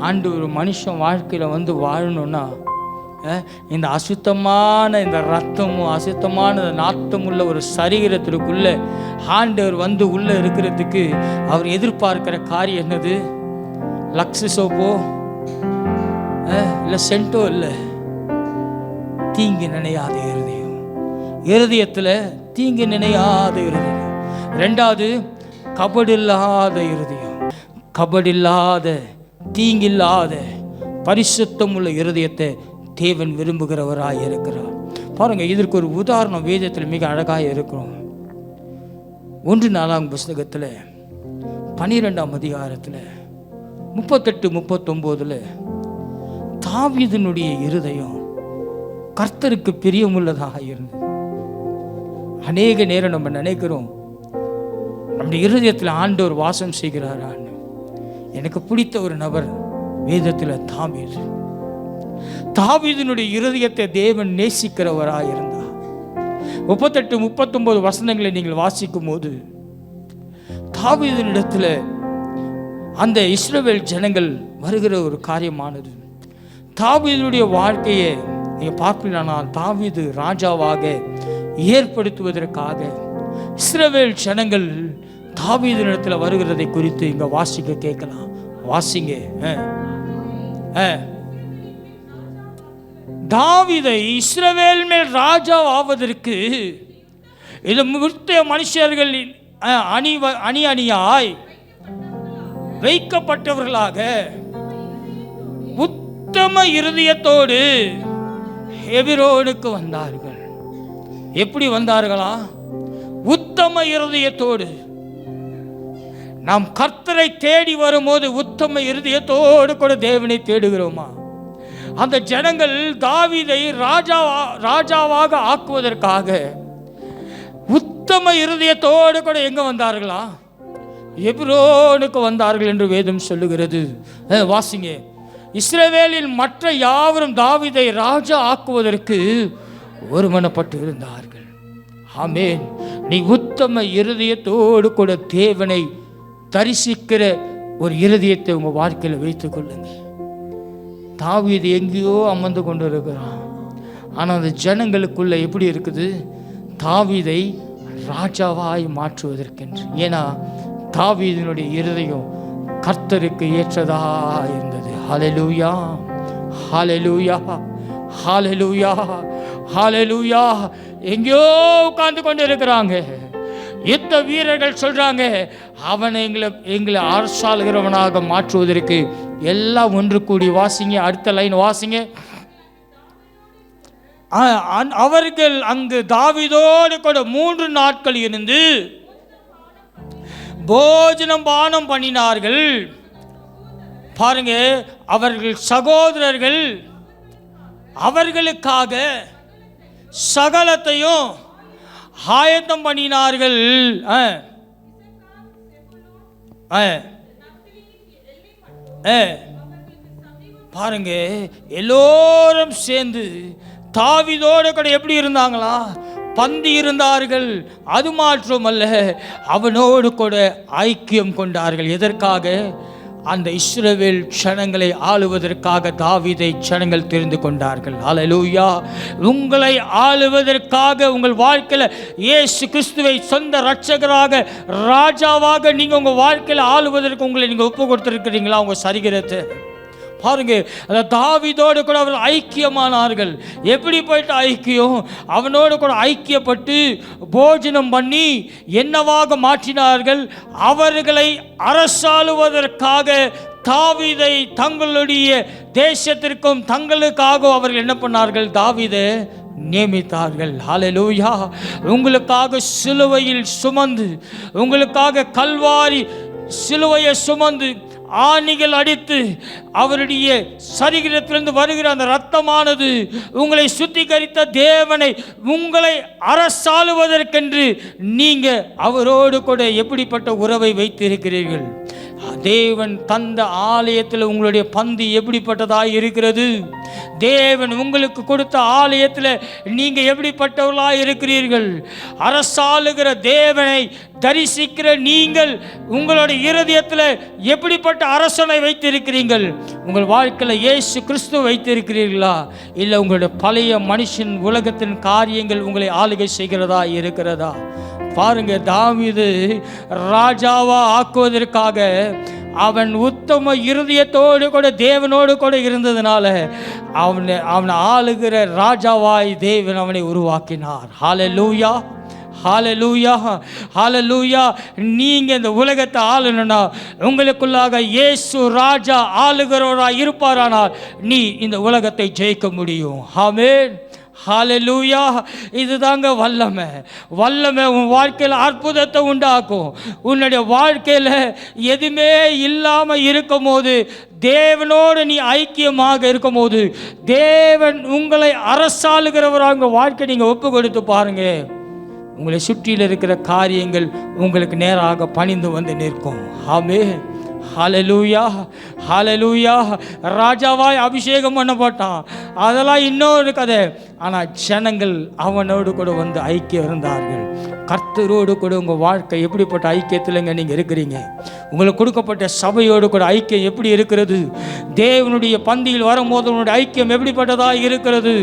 ஆண்டு ஒரு மனுஷன் வாழ்க்கையில் வந்து வாழணும்னா இந்த அசுத்தமான இந்த ரத்தமும் அசுத்தமான நாட்டமுள்ள ஒரு சரீரத்திற்குள்ள ஆண்டவர் வந்து உள்ளே இருக்கிறதுக்கு அவர் எதிர்பார்க்கிற காரியம் என்னது? லக்ஸு சோப்போ இல்லை சென்ட்டோ இல்லை, தீங்கு நினையாத இருதயம். இருதயத்தில் தீங்கு நினையாத இருதயம். ரெண்டாவது கபடில்லாத இருதயம். கபடில்லாத தீங்கில்லாத பரிசுத்தம் உள்ள இருதயத்தை தேவன் விரும்புகிறவராக இருக்கிறார். பாருங்க, இதற்கு ஒரு உதாரணம் வேதத்தில் மிக அழகாக இருக்கிறோம். 1 4 புஸ்தகத்தில் 12ஆம் அதிகாரத்தில் 38-39 தாவீதினுடைய இருதயம் கர்த்தருக்கு பிரியமுள்ளதாக இருந்தது. அநேக நேரம் நம்ம நினைக்கிறோம், நம்முடைய இருதயத்தில் ஆண்டவர் வாசம் செய்கிறாரான்னு. எனக்கு பிடித்த ஒரு நபர் வேதத்தில் தாவீது. தாவீதினுடைய இருதயத்தை தேவன் நேசிக்கிறவராக இருந்தார். 38-39 வசனங்களை நீங்கள் வாசிக்கும் போது தாவீதினிடத்தில் அந்த இஸ்ரவேல் ஜனங்கள் வருகிற ஒரு காரியமானது. தாவீதுடைய வாழ்க்கையை நீங்கள் பார்க்கலாம். தாவீது ராஜாவாக ஏற்படுத்துவதற்காக இஸ்ரவேல் ஜனங்கள் தாவீதினிடத்தில் வருகிறதை குறித்து இங்கே வாசிக்க கேட்கலாம். வாசிங்க. தாவீதை இஸ்ரவேல் மேல் ராஜா ஆவதற்கு இது முக்கிய மனுஷர்கள் அணி அணியாய் வைக்கப்பட்டவர்களாக உத்தம இருதயத்தோடு எபிரோனுக்கு வந்தார்கள். எப்படி வந்தார்களா? உத்தம இருதயத்தோடு. நாம் கர்த்தரை தேடி வரும்போது உத்தம இருதயத்தோடு கூட தேவனை தேடுகிறோமா? அந்த ஜனங்கள் தாவீதை ராஜாவாக ஆக்குவதற்காக உத்தம இருதயத்தோடு கூட எங்க வந்தார்களா? எபிரோனுக்கு வந்தார்கள் என்று வேதம் சொல்லுகிறது. வாசிங்க. இஸ்ரவேலில் மற்ற யாவரும் தாவீதை ராஜா ஆக்குவதற்கு ஒருமனப்பட்டு இருந்தார்கள். ஆமென். நீ உத்தம இருதயத்தோடு கூட தேவனை தரிசிக்கிற ஒரு இருதயத்தை உங்க வாழ்க்கையில் வைத்துக் கொள்ளுங்க. தாவீது எங்கேயோ அமர்ந்து கொண்டு இருக்கிறான். ஆனால் அந்த ஜனங்களுக்குள்ள எப்படி இருக்குது? தாவீதை ராஜாவாய் மாற்றுவதற்கென்று. ஏன்னா தாவீதினுடைய இருதயம் கர்த்தருக்கு ஏற்றதா இருந்தது. ஹல்லேலூயா, ஹல்லேலூயா, ஹல்லேலூயா, ஹல்லேலூயா. எங்கேயோ உட்கார்ந்து கொண்டு இருக்கிறாங்க. யுத்த வீரர்கள் சொல்றாங்க, அவனை எங்களை அரசாளுகிறவனாக மாற்றுவதற்கு எல்லாம் ஒன்று கூடி. வாசிங்க, அடுத்த லைன் வாசிங்க. அவர்கள் அங்கு தாவீதோடு கூட 3 நாட்கள் இருந்து போஜனம் பானம் பண்ணினார்கள். பாருங்க, அவர்கள் சகோதரர்கள் அவர்களுக்காக சகலத்தையும் ஆயத்தம் பண்ணினார்கள். பாருங்க, எல்லோரும் சேர்ந்து தாவீதோடு கூட எப்படி இருந்தாங்களா? பந்தி இருந்தார்கள். அது மாற்றமல்ல, அவனோடு கூட ஐக்கியம் கொண்டார்கள். எதற்காக? அந்த இஸ்ரவேல் ஜனங்களை ஆளுவதற்காக தாவீதை ஜனங்கள் தெரிந்து கொண்டார்கள். ஹல்லேலூயா. உங்களை ஆளுவதற்காக உங்கள் வாழ்க்கையில் இயேசு கிறிஸ்துவை சொந்த இரட்சகராக ராஜாவாக நீங்கள் உங்கள் வாழ்க்கையில் ஆளுவதற்கு உங்களை நீங்கள் ஒப்பு கொடுத்துருக்கிறீங்களா? உங்கள் சரீரத்தை பாருங்க, அந்த தாவீதோடு கூட அவர்கள் ஐக்கியமானார்கள். எப்படி போயிட்டு ஐக்கியம்? அவனோடு கூட ஐக்கியப்பட்டு போஜனம் பண்ணி என்னவாக மாற்றினார்கள்? அவர்களை அரசாளுவதற்காக தாவீதை தங்களுடைய தேசத்திற்கும் தங்களுக்காக அவர்கள் என்ன பண்ணார்கள்? தாவீதை நியமித்தார்கள். ஹல்லேலூயா. உங்களுக்காக சிலுவையில் சுமந்து, உங்களுக்காக கல்வாரி சிலுவையை சுமந்து ஆணிகள் அடித்து அவருடைய சரீரத்திலிருந்து வருகிற அந்த இரத்தமானது உங்களை சுத்திகரித்த தேவனை உங்களை அரசாளுவதற்கென்று நீங்க அவரோடு கூட எப்படிப்பட்ட உறவை வைத்திருக்கிறீர்கள்? தேவன் தந்த ஆலயத்தில் உங்களுடைய பந்தி எப்படிப்பட்டதாக இருக்கிறது? தேவன் உங்களுக்கு கொடுத்த ஆலயத்தில் நீங்க எப்படிப்பட்டவர்களாக இருக்கிறீர்கள்? அரசாளுகிற தேவனை தரிசிக்கிற நீங்கள் உங்களுடைய இருதயத்தில் எப்படிப்பட்ட அரசனை வைத்திருக்கிறீர்கள்? உங்கள் வாழ்க்கையில் இயேசு கிறிஸ்து வைத்திருக்கிறீர்களா? இல்லை உங்களுடைய பழைய மனுஷன் உலகத்தின் காரியங்கள் உங்களை ஆளுகை செய்கிறதா இருக்கிறதா? பாருங்க, தாவீது ராஜாவா ஆக்குவதற்காக அவன் உத்தம இருதயத்தோடு கூட தேவனோடு கூட இருந்ததுனால அவனை ஆளுகிற ராஜாவாய் தேவன் அவனை உருவாக்கினார். ஹல்லேலூயா, ஹல்லேலூயா, ஹல்லேலூயா. நீங்க இந்த உலகத்தை ஆளணும்னா உங்களுக்குள்ளாக இயேசு ராஜா ஆளுகிறவராக இருப்பாரானால் நீ இந்த உலகத்தை ஜெயிக்க முடியும். ஆமென். ஹல்லேலூயா. இதுதாங்க வல்லமை. வல்லமை உன் வாழ்க்கையில் அற்புதத்தை உண்டாக்கும். உன்னுடைய வாழ்க்கையில் எதுவுமே இல்லாமல் இருக்கும் போது, தேவனோடு நீ ஐக்கியமாக இருக்கும் போது, தேவன் உங்களை அரசாளுகிறவராக உங்கள் வாழ்க்கை நீங்கள் ஒப்பு கொடுத்து பாருங்க. உங்களை சுற்றியில் இருக்கிற காரியங்கள் உங்களுக்கு நேராக பணிந்து வந்து நிற்கும். ஆமென். ஹல்லேலூயா, ஹல்லேலூயா. ராஜாவாய் அபிஷேகம் பண்ணப்பட்டான், அதெல்லாம் இன்னொரு கதை. ஆனால் ஜனங்கள் அவனோடு கூட வந்து ஐக்கியம் இருந்தார்கள். கர்த்தரோடு கூட உங்கள் வாழ்க்கை எப்படிப்பட்ட ஐக்கியத்தில்ங்க நீங்கள் இருக்கிறீங்க? உங்களுக்கு கொடுக்கப்பட்ட சபையோடு கூட ஐக்கியம் எப்படி இருக்கிறது? தேவனுடைய பந்தியில் வரும்போது உன்னுடைய ஐக்கியம் எப்படிப்பட்டதாக இருக்கிறது?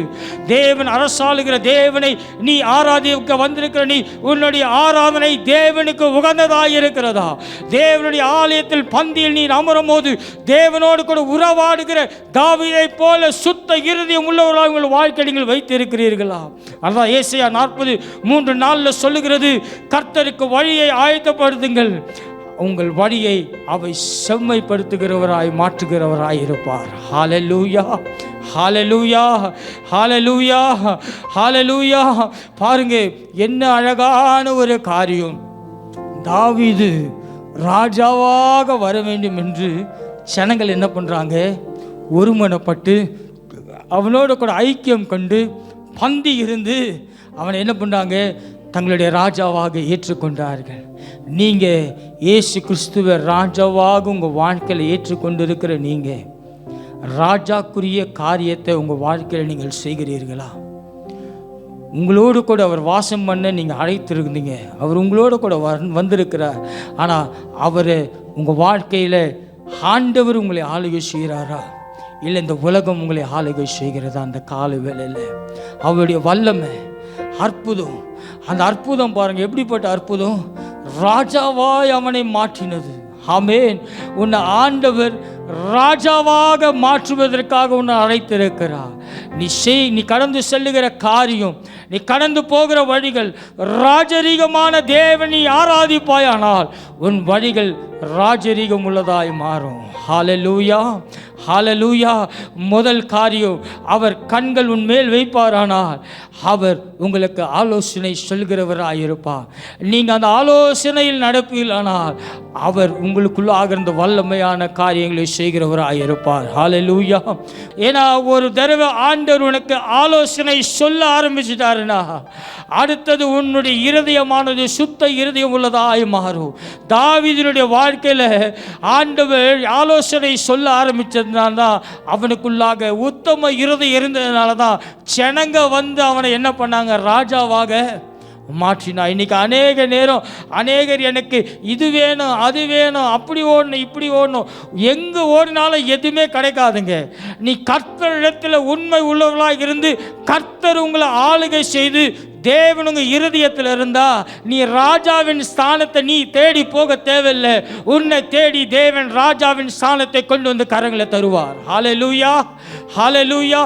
தேவன் அரசாளுகிற தேவனை நீ ஆராதிக்க வந்திருக்கிற நீ, உன்னுடைய ஆராதனை தேவனுக்கு உகந்ததாக இருக்கிறதா? தேவனுடைய ஆலயத்தில் பந்தியில் நீ அமரும் போது தேவனோடு கூட உறவாடுகிற தாவீதை போல சுத்த இருதயம் உள்ளவர்களாக உங்கள் வாழ்க்கை நீங்கள் வைத்திருக்கிறீர்களா? அதான் ஏசாயா 43:4 சொல்லுகிறது, கர்த்தருக்கு வழியை ஆயத்தப்படுத்துங்கள், உங்கள் வழியை அவை செம்மைப்படுத்துகிறவராய் மாற்றுகிறவராய் இருப்பார். ஹல்லேலூயா, ஹல்லேலூயா, ஹல்லேலூயா, ஹல்லேலூயா. பாருங்க, என்ன அழகான ஒரு காரியம். தாவீது ராஜாவாக வர வேண்டும் என்று ஜனங்கள் என்ன பண்ணுறாங்க? ஒருமனப்பட்டு அவனோட கூட ஐக்கியம் கொண்டு பந்தி இருந்து அவனை என்ன பண்ணுறாங்க? தங்களுடைய ராஜாவாக ஏற்றுக்கொண்டார்கள். நீங்கள் இயேசு கிறிஸ்துவை ராஜாவாக உங்கள் வாழ்க்கையில் ஏற்றுக்கொண்டு இருக்கிற நீங்கள் ராஜாக்குரிய காரியத்தை உங்கள் வாழ்க்கையில் நீங்கள் செய்கிறீர்களா? உங்களோடு கூட அவர் வாசம் பண்ண நீங்கள் அழைத்திருந்தீங்க, அவர் உங்களோடு கூட வந்திருக்கிறார். ஆனால் அவர் உங்கள் வாழ்க்கையில் ஆண்டவர் உங்களை ஆளுகை செய்கிறாரா? இல்லை இந்த உலகம் உங்களை ஆளுகை செய்கிறதா? அந்த கால வேளையில் அவருடைய வல்லமை, அற்புதம், அந்த அற்புதம் பாருங்கள், எப்படிப்பட்ட அற்புதம்! ராஜாவாய் அவனை மாற்றினது. ஆமென். உன்னை ஆண்டவர் ராஜாவாக மாற்றுவதற்காக உன்னை அழைத்திருக்கிறார். நீ கடந்து செல்லுகிற காரியம், நீ கடந்து போகிற வழிகள் ராஜரீகமான தேவனை ஆராதிப்பாயானால் உன் வழிகள் ராஜரீகம் உள்ளதாய் மாறும். ஹல்லேலூயா, ஹல்லேலூயா. முதல் காரியம், அவர் கண்கள் உன் மேல் வைப்பாரானால் அவர் உங்களுக்கு ஆலோசனை சொல்கிறவராயிருப்பார். நீங்கள் அந்த ஆலோசனையில் நடப்பீர்களானால் அவர் உங்களுக்குள்ளாக இருந்த வல்லமையான காரியங்களை செய்கிறவராயிருப்பார். ஹல்லேலூயா. ஏன்னா ஒரு தடவை ஆண்டவர் உனக்கு ஆலோசனை சொல்ல ஆரம்பிச்சிட்டாருன்னா அடுத்தது உன்னுடைய இருதயமானது சுத்த இருதயம் உள்ளதாய் மாறும். தாவீதினுடைய வாழ்க்கையில் ஆண்டவர் ஆலோசனை சொல்ல ஆரம்பிச்சதுனால தான் அவனுக்குள்ளாக உத்தம இருதயம் இருந்ததுனால தான் ஜனங்க வந்து அவனை என்ன பண்ணாங்க, ராஜாவாக மாற்றினா. இன்னைக்கு அநேக நேரம் அநேகர் எனக்கு இது வேணும் அது வேணும் அப்படி ஓடணும் இப்படி ஓடணும், எங்கே ஓடினாலும் எதுவுமே கிடைக்காதுங்க. நீ கர்த்தரிடத்தில் உண்மை உள்ளவர்களாக இருந்து கர்த்தர் உங்களை ஆளுகை செய்து தேவன் உங்கள் இருதயத்தில் இருந்தா நீ ராஜாவின் ஸ்தானத்தை நீ தேடி போக தேவையில்லை. உன்னை தேடி தேவன் ராஜாவின் ஸ்தானத்தை கொண்டு வந்து கரங்களை தருவார். ஹல்லேலூயா, ஹல்லேலூயா.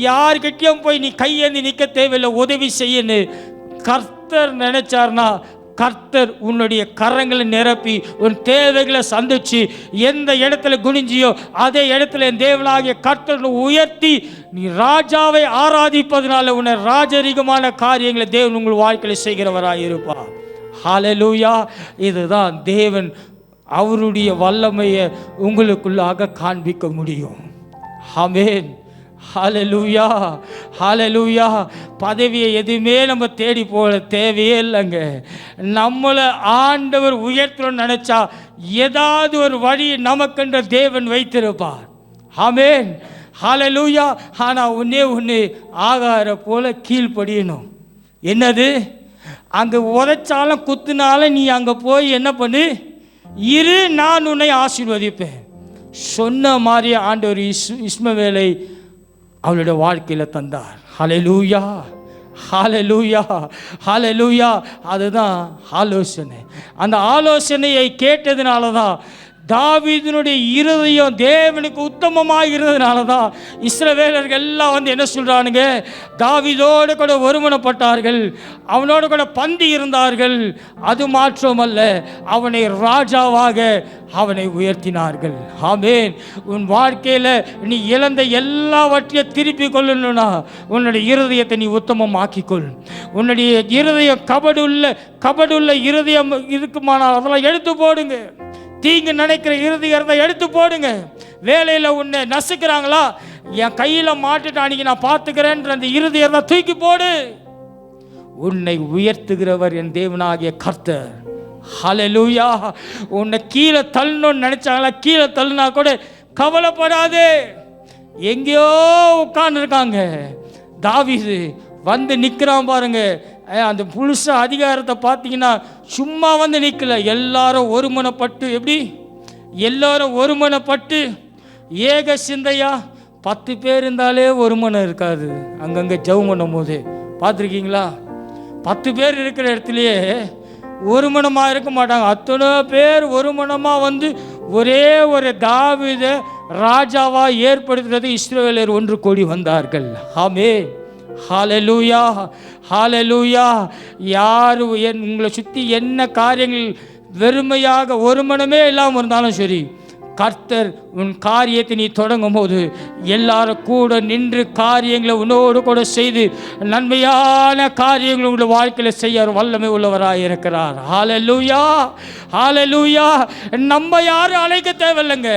யார்கிட்டயும் போய் நீ கையேந்தி நிற்க தேவையில்லை, உதவி செய்யணும். கர்த்தர் நினைச்சார்னா கர்த்தர் உன்னுடைய கரங்களை நிரப்பி உன் தேவைகளை சந்திச்சு எந்த இடத்துல குனிஞ்சியோ அதே இடத்துல என் தேவனாகிய கர்த்தரை உயர்த்தி நீ ராஜாவை ஆராதிப்பதனால உன்னை ராஜரீகமான காரியங்களை தேவன் உங்கள் வாழ்க்கையில் செய்கிறவராக இருப்பார். ஹல்லேலூயா. இதுதான் தேவன் அவருடைய வல்லமையை உங்களுக்குள்ளாக காண்பிக்க முடியும். ஆமென். ஹல்லேலூயா, ஹல்லேலூயா. பதவியை எதுவுமே நம்ம தேடி போக தேவையே இல்லைங்க. நம்மளை ஆண்டவர் உயர்த்தணும்னு நினச்சா ஏதாவது ஒரு வழி நமக்கென்ற தேவன் வைத்திருப்பார். ஆமென், ஹல்லேலூயா. ஆனால் ஒன்று ஆகார போல கீழ்ப்படியணும். என்னது? அங்கே உதைச்சாலும் குத்துனாலும் நீ அங்கே போய் என்ன பண்ணு, இரு, நான் உன்னை ஆசீர்வதிப்பேன். சொன்ன மாதிரி ஆண்டவர் இஸ்மவேலை அவளுடைய வாழ்க்கையில் தந்தார். ஹல்லேலூயா, ஹல்லேலூயா, ஹல்லேலூயா. அதுதான் ஆலோசனை. அந்த ஆலோசனையை கேட்டதுனால தான் தாவீதினுடைய இருதயம் தேவனுக்கு உத்தமமாக இருந்ததுனால தான் இஸ்ரவேலர்கள் எல்லாம் வந்து என்ன சொல்கிறானுங்க, தாவீதோடு கூட ஒருமனப்பட்டார்கள், அவனோடு கூட பந்தி இருந்தார்கள். அது மாற்றமல்ல, அவனை ராஜாவாக அவனை உயர்த்தினார்கள். ஆமென். உன் வாழ்க்கையில் நீ இழந்த எல்லாவற்றையும் திருப்பி கொள்ளணும்னா உன்னுடைய இருதயத்தை நீ உத்தமமாக்கிக்கொள். உன்னுடைய இருதயம் கபடுள்ள இருதயம் இருக்குமானால் அதெல்லாம் எடுத்து போடுங்க. தீங்கு நினைக்கிற இருதயத்தை எடுத்து போடுங்க. வேலையில் உன்னை நசுக்கிறாங்களா, என் கையில் மாட்டுட்டு அன்னைக்கு நான் பார்த்துக்கிறேன்ற அந்த இருதயத்தை தூக்கி போடு. உன்னை உயர்த்துகிறவர் என் தேவனாகிய கர்த்தர். ஹல்லேலூயா. உன்னை கீழே தள்ளணும்னு நினைச்சாங்களா, கீழே தள்ளுனா கூட கவலைப்படாதே. எங்கேயோ உட்கார்ந்துருக்காங்க. தாவீது வந்து நிற்கிறான் பாருங்க. அந்த புருஷ அதிகாரத்தை பார்த்தீங்கன்னா சும்மா வந்து நிற்கல, எல்லாரும் ஒருமனப்பட்டு. எப்படி? எல்லாரும் ஒருமனப்பட்டு ஏக சிந்தையா. 10 பேர் இருந்தாலே ஒருமனம் இருக்காது. அங்கங்கே ஜெபம் பண்ணும் போது பார்த்துருக்கீங்களா? 10 பேர் இருக்கிற இடத்துலையே ஒருமனமாக இருக்க மாட்டாங்க. அத்தனை பேர் ஒருமனமாக வந்து ஒரே ஒரு தாவீதை ராஜாவாக ஏற்படுத்துறது இஸ்ரவேலர் ஒன்று கூடி வந்தார்கள். ஆமென், ஹல்லேலூயா, ஹல்லேலூயா. யார் உங்களை சுற்றி என்ன காரியங்கள் வெறுமையாக ஒரு மனமே இல்லாமல் இருந்தாலும் சரி, கர்த்தர் உன் காரியத்தை நீ தொடங்கும் போது எல்லாரும் கூட நின்று காரியங்களை உன்னோடு கூட செய்து நன்மையான காரியங்கள் உங்களுடைய வாழ்க்கையில் செய்ய வல்லமை உள்ளவராக இருக்கிறார். ஹல்லேலூயா, ஹல்லேலூயா. நம்ம யாரும் அழைக்க தேவையில்லைங்க.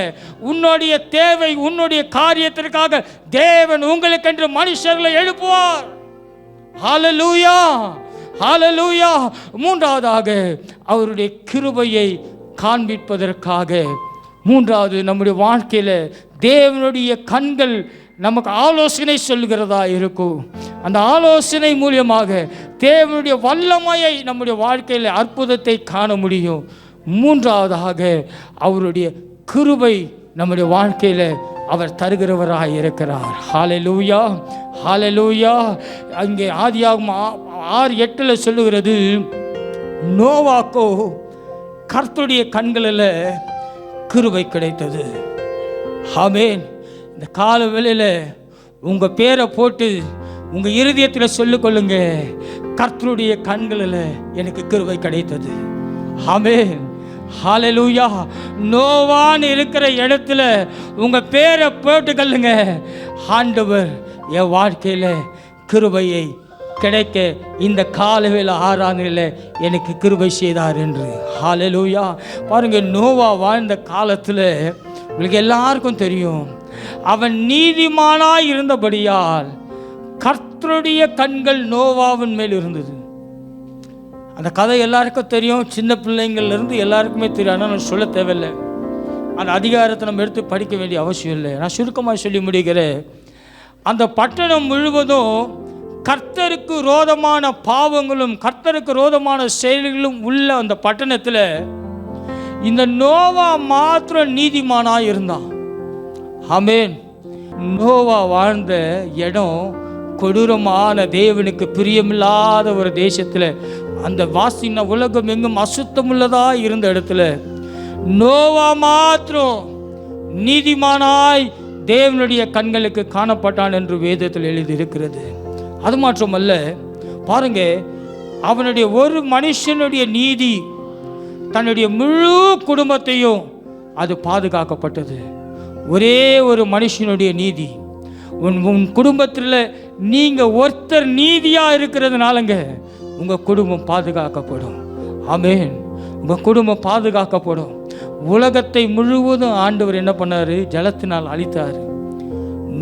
உன்னுடைய தேவை, உன்னுடைய காரியத்திற்காக தேவன் உங்களுக்கென்று மனுஷர்களை எழுப்புவார். ஹல்லேலூயா, ஹல்லேலூயா. மூன்றாவதாக அவருடைய கிருபையை காண்பிப்பதற்காக, மூன்றாவது நம்முடைய வாழ்க்கையில் தேவனுடைய கண்கள் நமக்கு ஆலோசனை சொல்கிறதா இருக்கும். அந்த ஆலோசனை மூலியமாக தேவனுடைய வல்லமையை நம்முடைய வாழ்க்கையில் அற்புதத்தை காண முடியும். மூன்றாவதாக அவருடைய கிருபை நம்முடைய வாழ்க்கையில் அவர் தருகிறவராக இருக்கிறார். ஹல்லேலூயா, ஹல்லேலூயா. அங்கே ஆதியாகமம் 6:8 சொல்லுகிறது, நோவாக்கோ கர்த்தருடைய கண்களில் கிருபை கிடைத்தது. ஆமென். இந்த கால வேளையில் உங்கள் பேரை போட்டு உங்கள் இருதயத்தில் சொல்லிக்கொள்ளுங்க, கர்த்தருடைய கண்களில் எனக்கு கிருபை கிடைத்தது. ஆமென், ஹல்லேலூயா. நோவான்னு இருக்கிற இடத்துல உங்கள் பேரை போட்டுக்கொள்ளுங்க, ஆண்டவர் என் வாழ்க்கையில் கிருபையை கிடைக்க இந்த காலவேளை ஆராதனையில் எனக்கு கிருபை செய்தார் என்று. ஹல்லேலூயா. பாருங்கள், நோவா வாழ்ந்த காலத்தில் உங்களுக்கு எல்லாருக்கும் தெரியும், அவன் நீதிமானாய் இருந்தபடியால் கர்த்தருடைய கண்கள் நோவாவின் மேல் இருந்தது. அந்த கதை எல்லாருக்கும் தெரியும், சின்ன பிள்ளைங்கள்லேருந்து எல்லாருக்குமே தெரியும். ஆனால் நான் சொல்ல தேவையில்லை, அந்த அதிகாரத்தை நம்ம எடுத்து படிக்க வேண்டிய அவசியம் இல்லை. நான் சுருக்கமாக சொல்லி முடிக்கிறேன். அந்த பட்டணம் முழுவதும் கர்த்தருக்கு ரோதமான பாவங்களும் கர்த்தருக்கு ரோதமான செயல்களும் உள்ள அந்த பட்டணத்தில் இந்த நோவா மாத்திரம் நீதிமானாக இருந்தான். ஆமென். நோவா வாழ்ந்த இடம் கொடூரமான, தேவனுக்கு பிரியமில்லாத ஒரு தேசத்தில், அந்த வாசின உலகம் எங்கும் அசுத்தமுள்ளதாக இருந்த இடத்துல நோவா மாத்திரம் நீதிமானாய் தேவனுடைய கண்களுக்கு காணப்பட்டான் என்று வேதத்தில் எழுதியிருக்கிறது. அது மாத்திரமல்ல, பாருங்க, அவனுடைய ஒரு மனுஷனுடைய நீதி தன்னுடைய முழு குடும்பத்தையும் அது பாதுகாக்கப்பட்டது. ஒரே ஒரு மனுஷனுடைய நீதி, உன் குடும்பத்தில் நீங்கள் ஒருத்தர் நீதியாக இருக்கிறதுனாலங்க உங்கள் குடும்பம் பாதுகாக்கப்படும். ஆமென். உங்கள் குடும்பம் பாதுகாக்கப்படும். உலகத்தை முழுவதும் ஆண்டவர் என்ன பண்ணார்? ஜலத்தினால் அழித்தார்.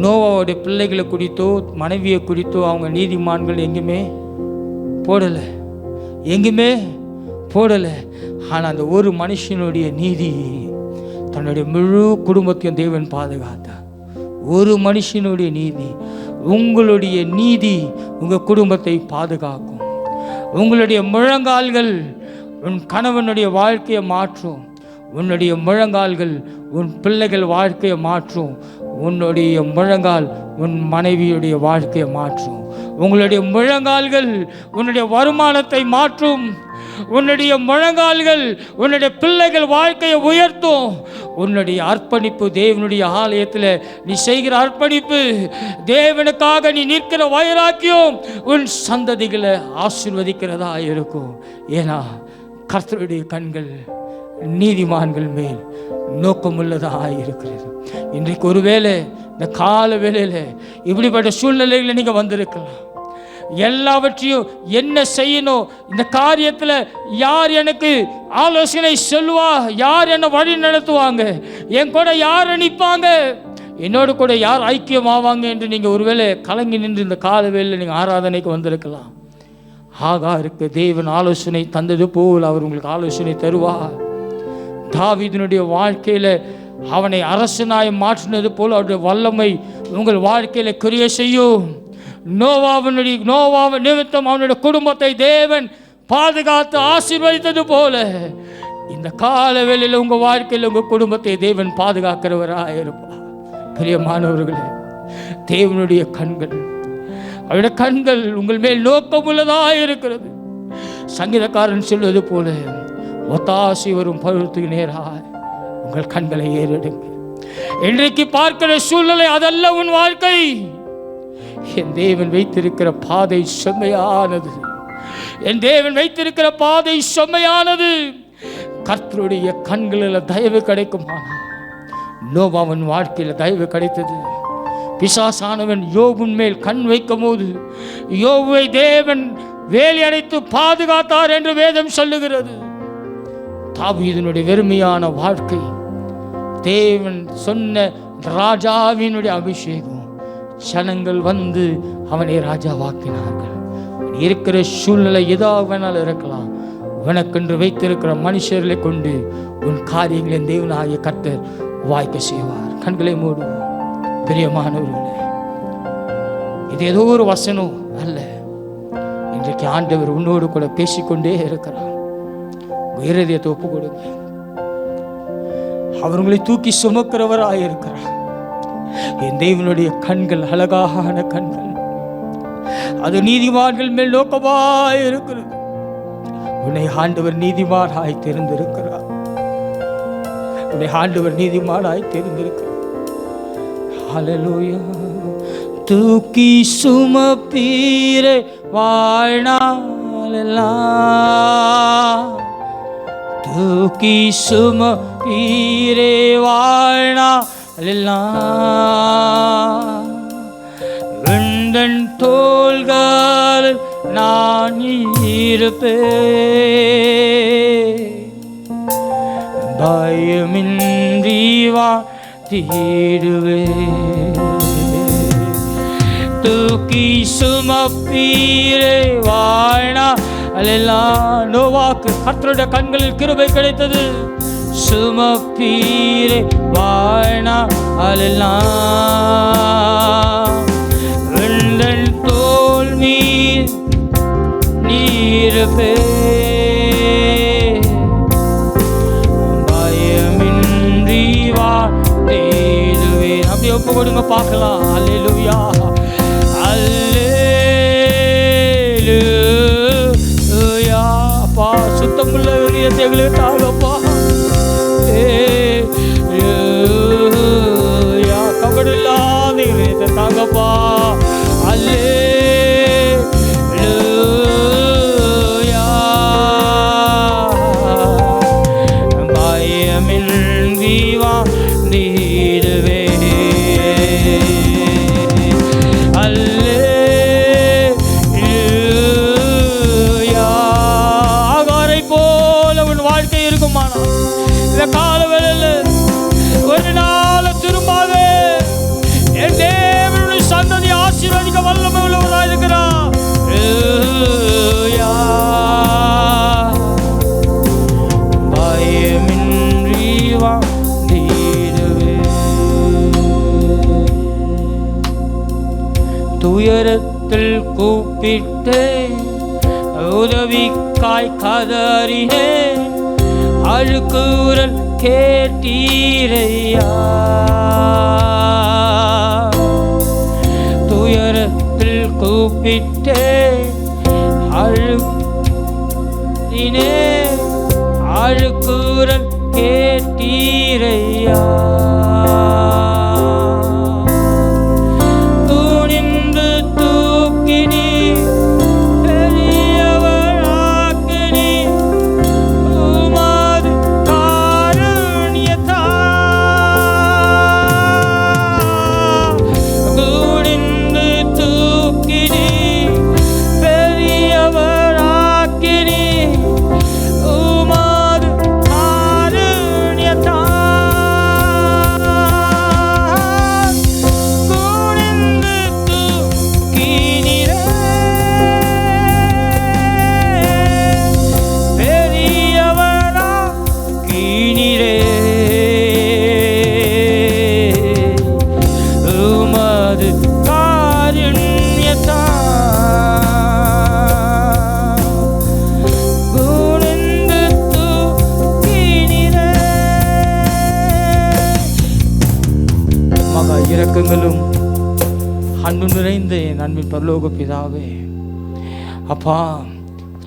நோவாவுடைய பிள்ளைகளை குறித்தோ மனைவியை குறித்தோ அவங்க நீதிமான்கள் எங்குமே போடலை, எங்குமே போடலை. ஆனால் அந்த ஒரு மனுஷனுடைய நீதி தன்னுடைய முழு குடும்பத்தையும் தேவன் பாதுகாத்தார். ஒரு மனுஷனுடைய நீதி, உங்களுடைய நீதி உங்கள் குடும்பத்தை பாதுகாக்கும். உங்களுடைய முழங்கால்கள் உன் கணவனுடைய வாழ்க்கையை மாற்றும். உன்னுடைய முழங்கால்கள் உன் பிள்ளைகள் வாழ்க்கையை மாற்றும். உன்னுடைய முழங்கால் உன் மனைவியுடைய வாழ்க்கையை மாற்றும். உங்களுடைய முழங்கால்கள் உன்னுடைய வருமானத்தை மாற்றும். உன்னுடைய முழங்கால்கள் உன்னுடைய பிள்ளைகள் வாழ்க்கையை உயர்த்தும். உன்னுடைய அர்ப்பணிப்பு, தேவனுடைய ஆலயத்தில் நீ செய்கிற அர்ப்பணிப்பு, தேவனுக்காக நீ நிற்கிற வைராக்கியம் உன் சந்ததிகளை ஆசீர்வதிக்கிறதா இருக்கும். ஏன்னா கர்த்தருடைய கண்கள் நீதிமான்கள் மேல் நோக்கமுள்ளதாக இருக்கிறது. இன்றைக்கு ஒருவேளை இந்த கால வேளையில் இப்படிப்பட்ட சூழ்நிலைகளை நீங்கள் வந்திருக்கலாம். எல்லாவற்றையும் என்ன செய்யணும், இந்த காரியத்தில் யார் எனக்கு ஆலோசனை சொல்லுவா, யார் என்னை வழி நடத்துவாங்க, என் கூட யார் நிற்பாங்க, என்னோடு கூட யார் ஐக்கியமாவாங்க என்று நீங்கள் ஒருவேளை கலங்கி நின்று இந்த கால வேளையில் நீங்கள் ஆராதனைக்கு வந்திருக்கலாம். ஆகாருக்கு தேவன் ஆலோசனை தந்தது போல் அவர் உங்களுக்கு ஆலோசனை தருவார். தாவீதினுடைய வாழ்க்கையில் அவனை அரசனாய் மாற்றினது போல் அவருடைய வல்லமை உங்கள் வாழ்க்கையில் கிரியை செய்யும். நோவாவின் நிமித்தம் அவனுடைய குடும்பத்தை தேவன் பாதுகாத்து ஆசீர்வதித்தது போல இந்த கால வேளையில் உங்கள் வாழ்க்கையில் உங்கள் குடும்பத்தை தேவன் பாதுகாக்கிறவராக இருப்பார். பிரியமானவர்களே, தேவனுடைய கண்கள், அவருடைய கண்கள் உங்கள் மேல் நோக்கமுள்ளதாக இருக்கிறது. சங்கீதக்காரன் சொல்வது போல, ஒத்தாசி வரும் பருவத்துக்கு நேராக உங்கள் கண்களை ஏறெடுங்க. இன்றைக்கு பார்க்கிற சூழ்நிலை அதல்ல உன் வாழ்க்கை. என் தேவன் வைத்திருக்கிற பாதை செம்மையானது. என் தேவன் வைத்திருக்கிற பாதை செம்மையானது. கர்த்தருடைய கண்களில் தயவு கிடைக்குமானா, நோவாவின் வாழ்க்கையில் தயவு கிடைத்தது. பிசாசானவன் யோபின் மேல் கண் வைக்கும் போது யோபுவை தேவன் வேலி அடைத்து பாதுகாத்தார் என்று வேதம் சொல்லுகிறது. தாவீதினுடைய வெறுமையான வாழ்க்கை, தேவன் சொன்ன ராஜாவினுடைய அபிஷேகம், ஜனங்கள் வந்து அவனை ராஜாவாக்கினார்கள். இருக்கிற சூழ்நிலை ஏதாவது வேணாலும் இருக்கலாம், உனக்கென்று வைத்திருக்கிற மனுஷர்களை கொண்டு உன் காரியங்களை தேவனாகிய கர்த்தர் வாய்க்க செய்வார். கண்களை மூடுவோம். பிரியமானவர்களே, இது ஏதோ ஒரு வசனம் அல்ல. இன்றைக்கு ஆண்டவர் உன்னோடு கூட பேசிக்கொண்டே இருக்கிறார். இருதயத்தை ஒப்பு கொடுங்க. அவர்களை தூக்கி சுமக்கிறவராக இருக்கிறார். என் தேவனுடைய கண்கள் அழகான கண்கள், அது நீதிமான்கள் மேல் நோக்கமாய் இருக்கிறது. உன்னை ஆண்டவர் நீதிமானாய் தெரிந்திருக்கிறார். உன்னை ஆண்டவர் நீதிமானாய் தெரிந்திருக்கிறார். ஹல்லேலூயா. தூக்கி சுமப்பீரே வாழ்நாளெல்லாம், தூக்கி சுமப்பீரே வாழ்நாளெல்லாம். உந்தன் தோள்களில் நான் இருப்பேன், பயமின்றி வாழ்த்திடுவேன். தூக்கி சுமப்பீரே வாழ்நாளெல்லாம். நோவாக்கு கர்த்தருடைய கண்களில் கிருபை கிடைத்தது. சுமப்பீரே வாழ்நாளெல்லாம், உந்தன் தோள் மீது நீருப்பேன், பயமின்றி வாழ்த்திடுவேன். அப்படியே ஒப்பு கொடுங்க பார்க்கலாம். அல்லேலூயா, அல்லேலூயா. அப்பா சுத்தமுள்ள இதயத்தை எங்களுக்கு தாங்கப்பா. கபடு இல்லாத இதயத்தை தாங்கப்பா. அல்லேலூயா, பயமின்றி வாழ்ந்திடுவே. அல்லேலூயா. ஆகாரை போல உன் வாழ்க்கை இருக்குமானா இந்த கால வேளையில் ஒரு நாள் திரும்பாத என் தேவனுடைய சந்ததி ஆசீர்வதிக்க வல்லமை உள்ளவராக இருக்கிறார். பயமின்றி வாழ்ந்திடுவே. துயரத்தில் கூப்பிட்டேன், உதவிக்காய் கதறினேன், அழுக்குரல் கேட்டீரையா. துயரத்தில் கூப்பிட்டேன், அழுக்குரல் கேட்டீரையா. துணிந்து தூக்கினி பெரியவளாக்கினி, உமது காருண்யத்தா. துணிந்து தூக்கினி பெரியவளாக்கினி, உமது காருண்யத்தா. துணிந்து தூக்கினீரே பெரியவளாக்கினீரே, உமது காருண்யத்தா. குனிந்து தூக்கினீரே. மகா இரக்கங்களும் அன்பு நிறைந்த என் அன்பின் பரலோக பிதாவே, அப்பா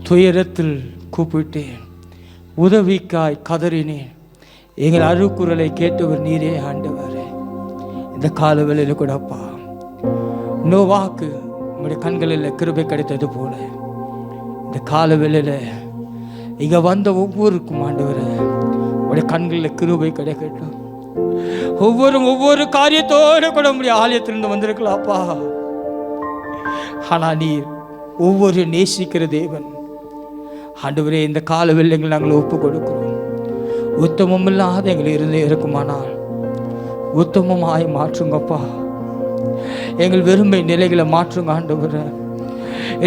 துயரத்தில் கூப்பிட்டேன், உதவிக்காய் கதறினேன், எங்கள் அழுக்குரலை கேட்டவர் நீரே ஆண்டவரே. இந்த கால வேளையில் கூட அப்பா நோவாக்கு உங்களுடைய கண்களில் கிருபை கிடைத்தது போல இந்த கால வேளையில் இங்கே வந்த ஒவ்வொருக்கும் ஆண்டவரே உங்களுடைய கண்களில் கிருபை கிடைக்கட்டும். ஒவ்வொரு காரியத்தோடு கூட உங்களுடைய ஆலயத்திலிருந்து வந்திருக்கலாம்ப்பா. ஆனால் நீர் ஒவ்வொரு நேசிக்கிற தேவன் ஆண்டவரே. இந்த கால வேளையில் நாங்கள் ஒப்பு கொடுக்கிறோம். உத்தமம் இல்லாத எங்கள் இருந்தே இருக்குமானால் உத்தமமாய் மாற்றுங்கப்பா. எங்கள் வெறுமை நிலைகளை மாற்றுங்க ஆண்டவரே.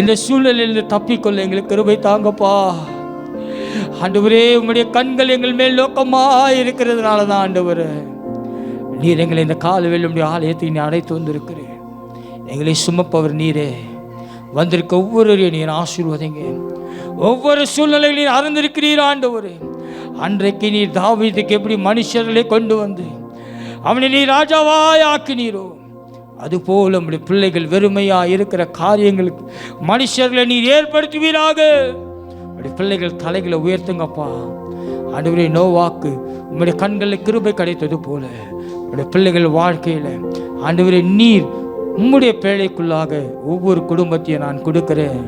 இந்த சூழ்நிலையில் தப்பிக்கொள்ள எங்களுக்கு கிருபை தாங்கப்பா ஆண்டவரே. உங்களுடைய கண்கள் எங்கள் மேல் நோக்கமாக இருக்கிறதுனால தான் ஆண்டவரே நீர் எங்களை இந்த காலவேளையில் உடைய ஆலயத்தை நீ அழைத்து வந்திருக்கிறேன். எங்களை சுமப்பவர் நீரே. வந்திருக்க ஒவ்வொருவரையும் நீர் ஆசீர்வதிங்க. ஒவ்வொரு சூழ்நிலையில் நீர் அறிந்திருக்கிறீர் ஆண்டவரே. அன்றைக்கு நீர் தாவீதுக்கு எப்படி மனுஷர்களை கொண்டு வந்து அவனை நீ ராஜாவாய் ஆக்கினீரோ, அதுபோல் நம்முடைய பிள்ளைகள் வெறுமையாக இருக்கிற காரியங்களுக்கு மனுஷர்களை நீர் ஏற்படுத்துவீராக. நம்முடைய பிள்ளைகள் தலைகளை உயர்த்துங்கப்பா ஆண்டவரே. நோவாக்கு உங்களுடைய கண்களில் கிருபை கிடைத்தது போல நம்முடைய பிள்ளைகள் வாழ்க்கையில் ஆண்டவரே நீர் உம்முடைய பேழைக்குள்ளாக ஒவ்வொரு குடும்பத்தையும் நான் கொடுக்கிறேன்.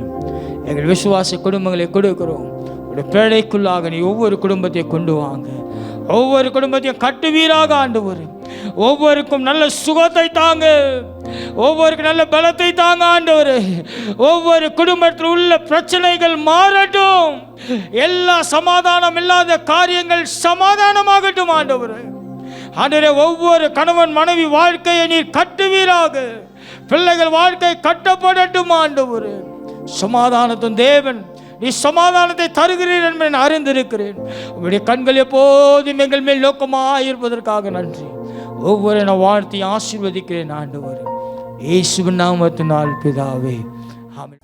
எங்கள் விசுவாச குடும்பங்களை கொடுக்கிறோம். உடைய பேழைக்குள்ளாக நீ ஒவ்வொரு குடும்பத்தையும் கொண்டு வாங்க. ஒவ்வொரு குடும்பத்தையும் கட்டுவீராக ஆண்டவரே. ஒவ்வொருக்கும் நல்ல சுகத்தை தாங்க, ஒவ்வொருக்கும் நல்ல பலத்தை தாங்க ஆண்டவரே. ஒவ்வொரு குடும்பத்தில் உள்ள பிரச்சனைகள் மாறட்டும். எல்லா சமாதானம் இல்லாத காரியங்கள் சமாதானமாகட்டும் ஆண்டவரே. ஆண்டவரே, ஒவ்வொரு கணவன் மனைவி வாழ்க்கையை நீர் கட்டுவீராக. பிள்ளைகள் வாழ்க்கை கட்டப்படட்டும் ஆண்டவரே. சமாதானத்தின் தேவன், நீ சமாதானத்தை தருகிறீர் என்று நான் அறிந்திருக்கிறேன். உங்களுடைய கண்கள் எப்போதும் எங்கள் மேல் நோக்கமாக இருப்பதற்காக நன்றி. ஒவ்வொரு நான் வாழ்த்தி ஆசீர்வதிக்கிறேன் ஆண்டவரே. இயேசுவின் நாமத்தினால் பிதாவே, ஆமென்.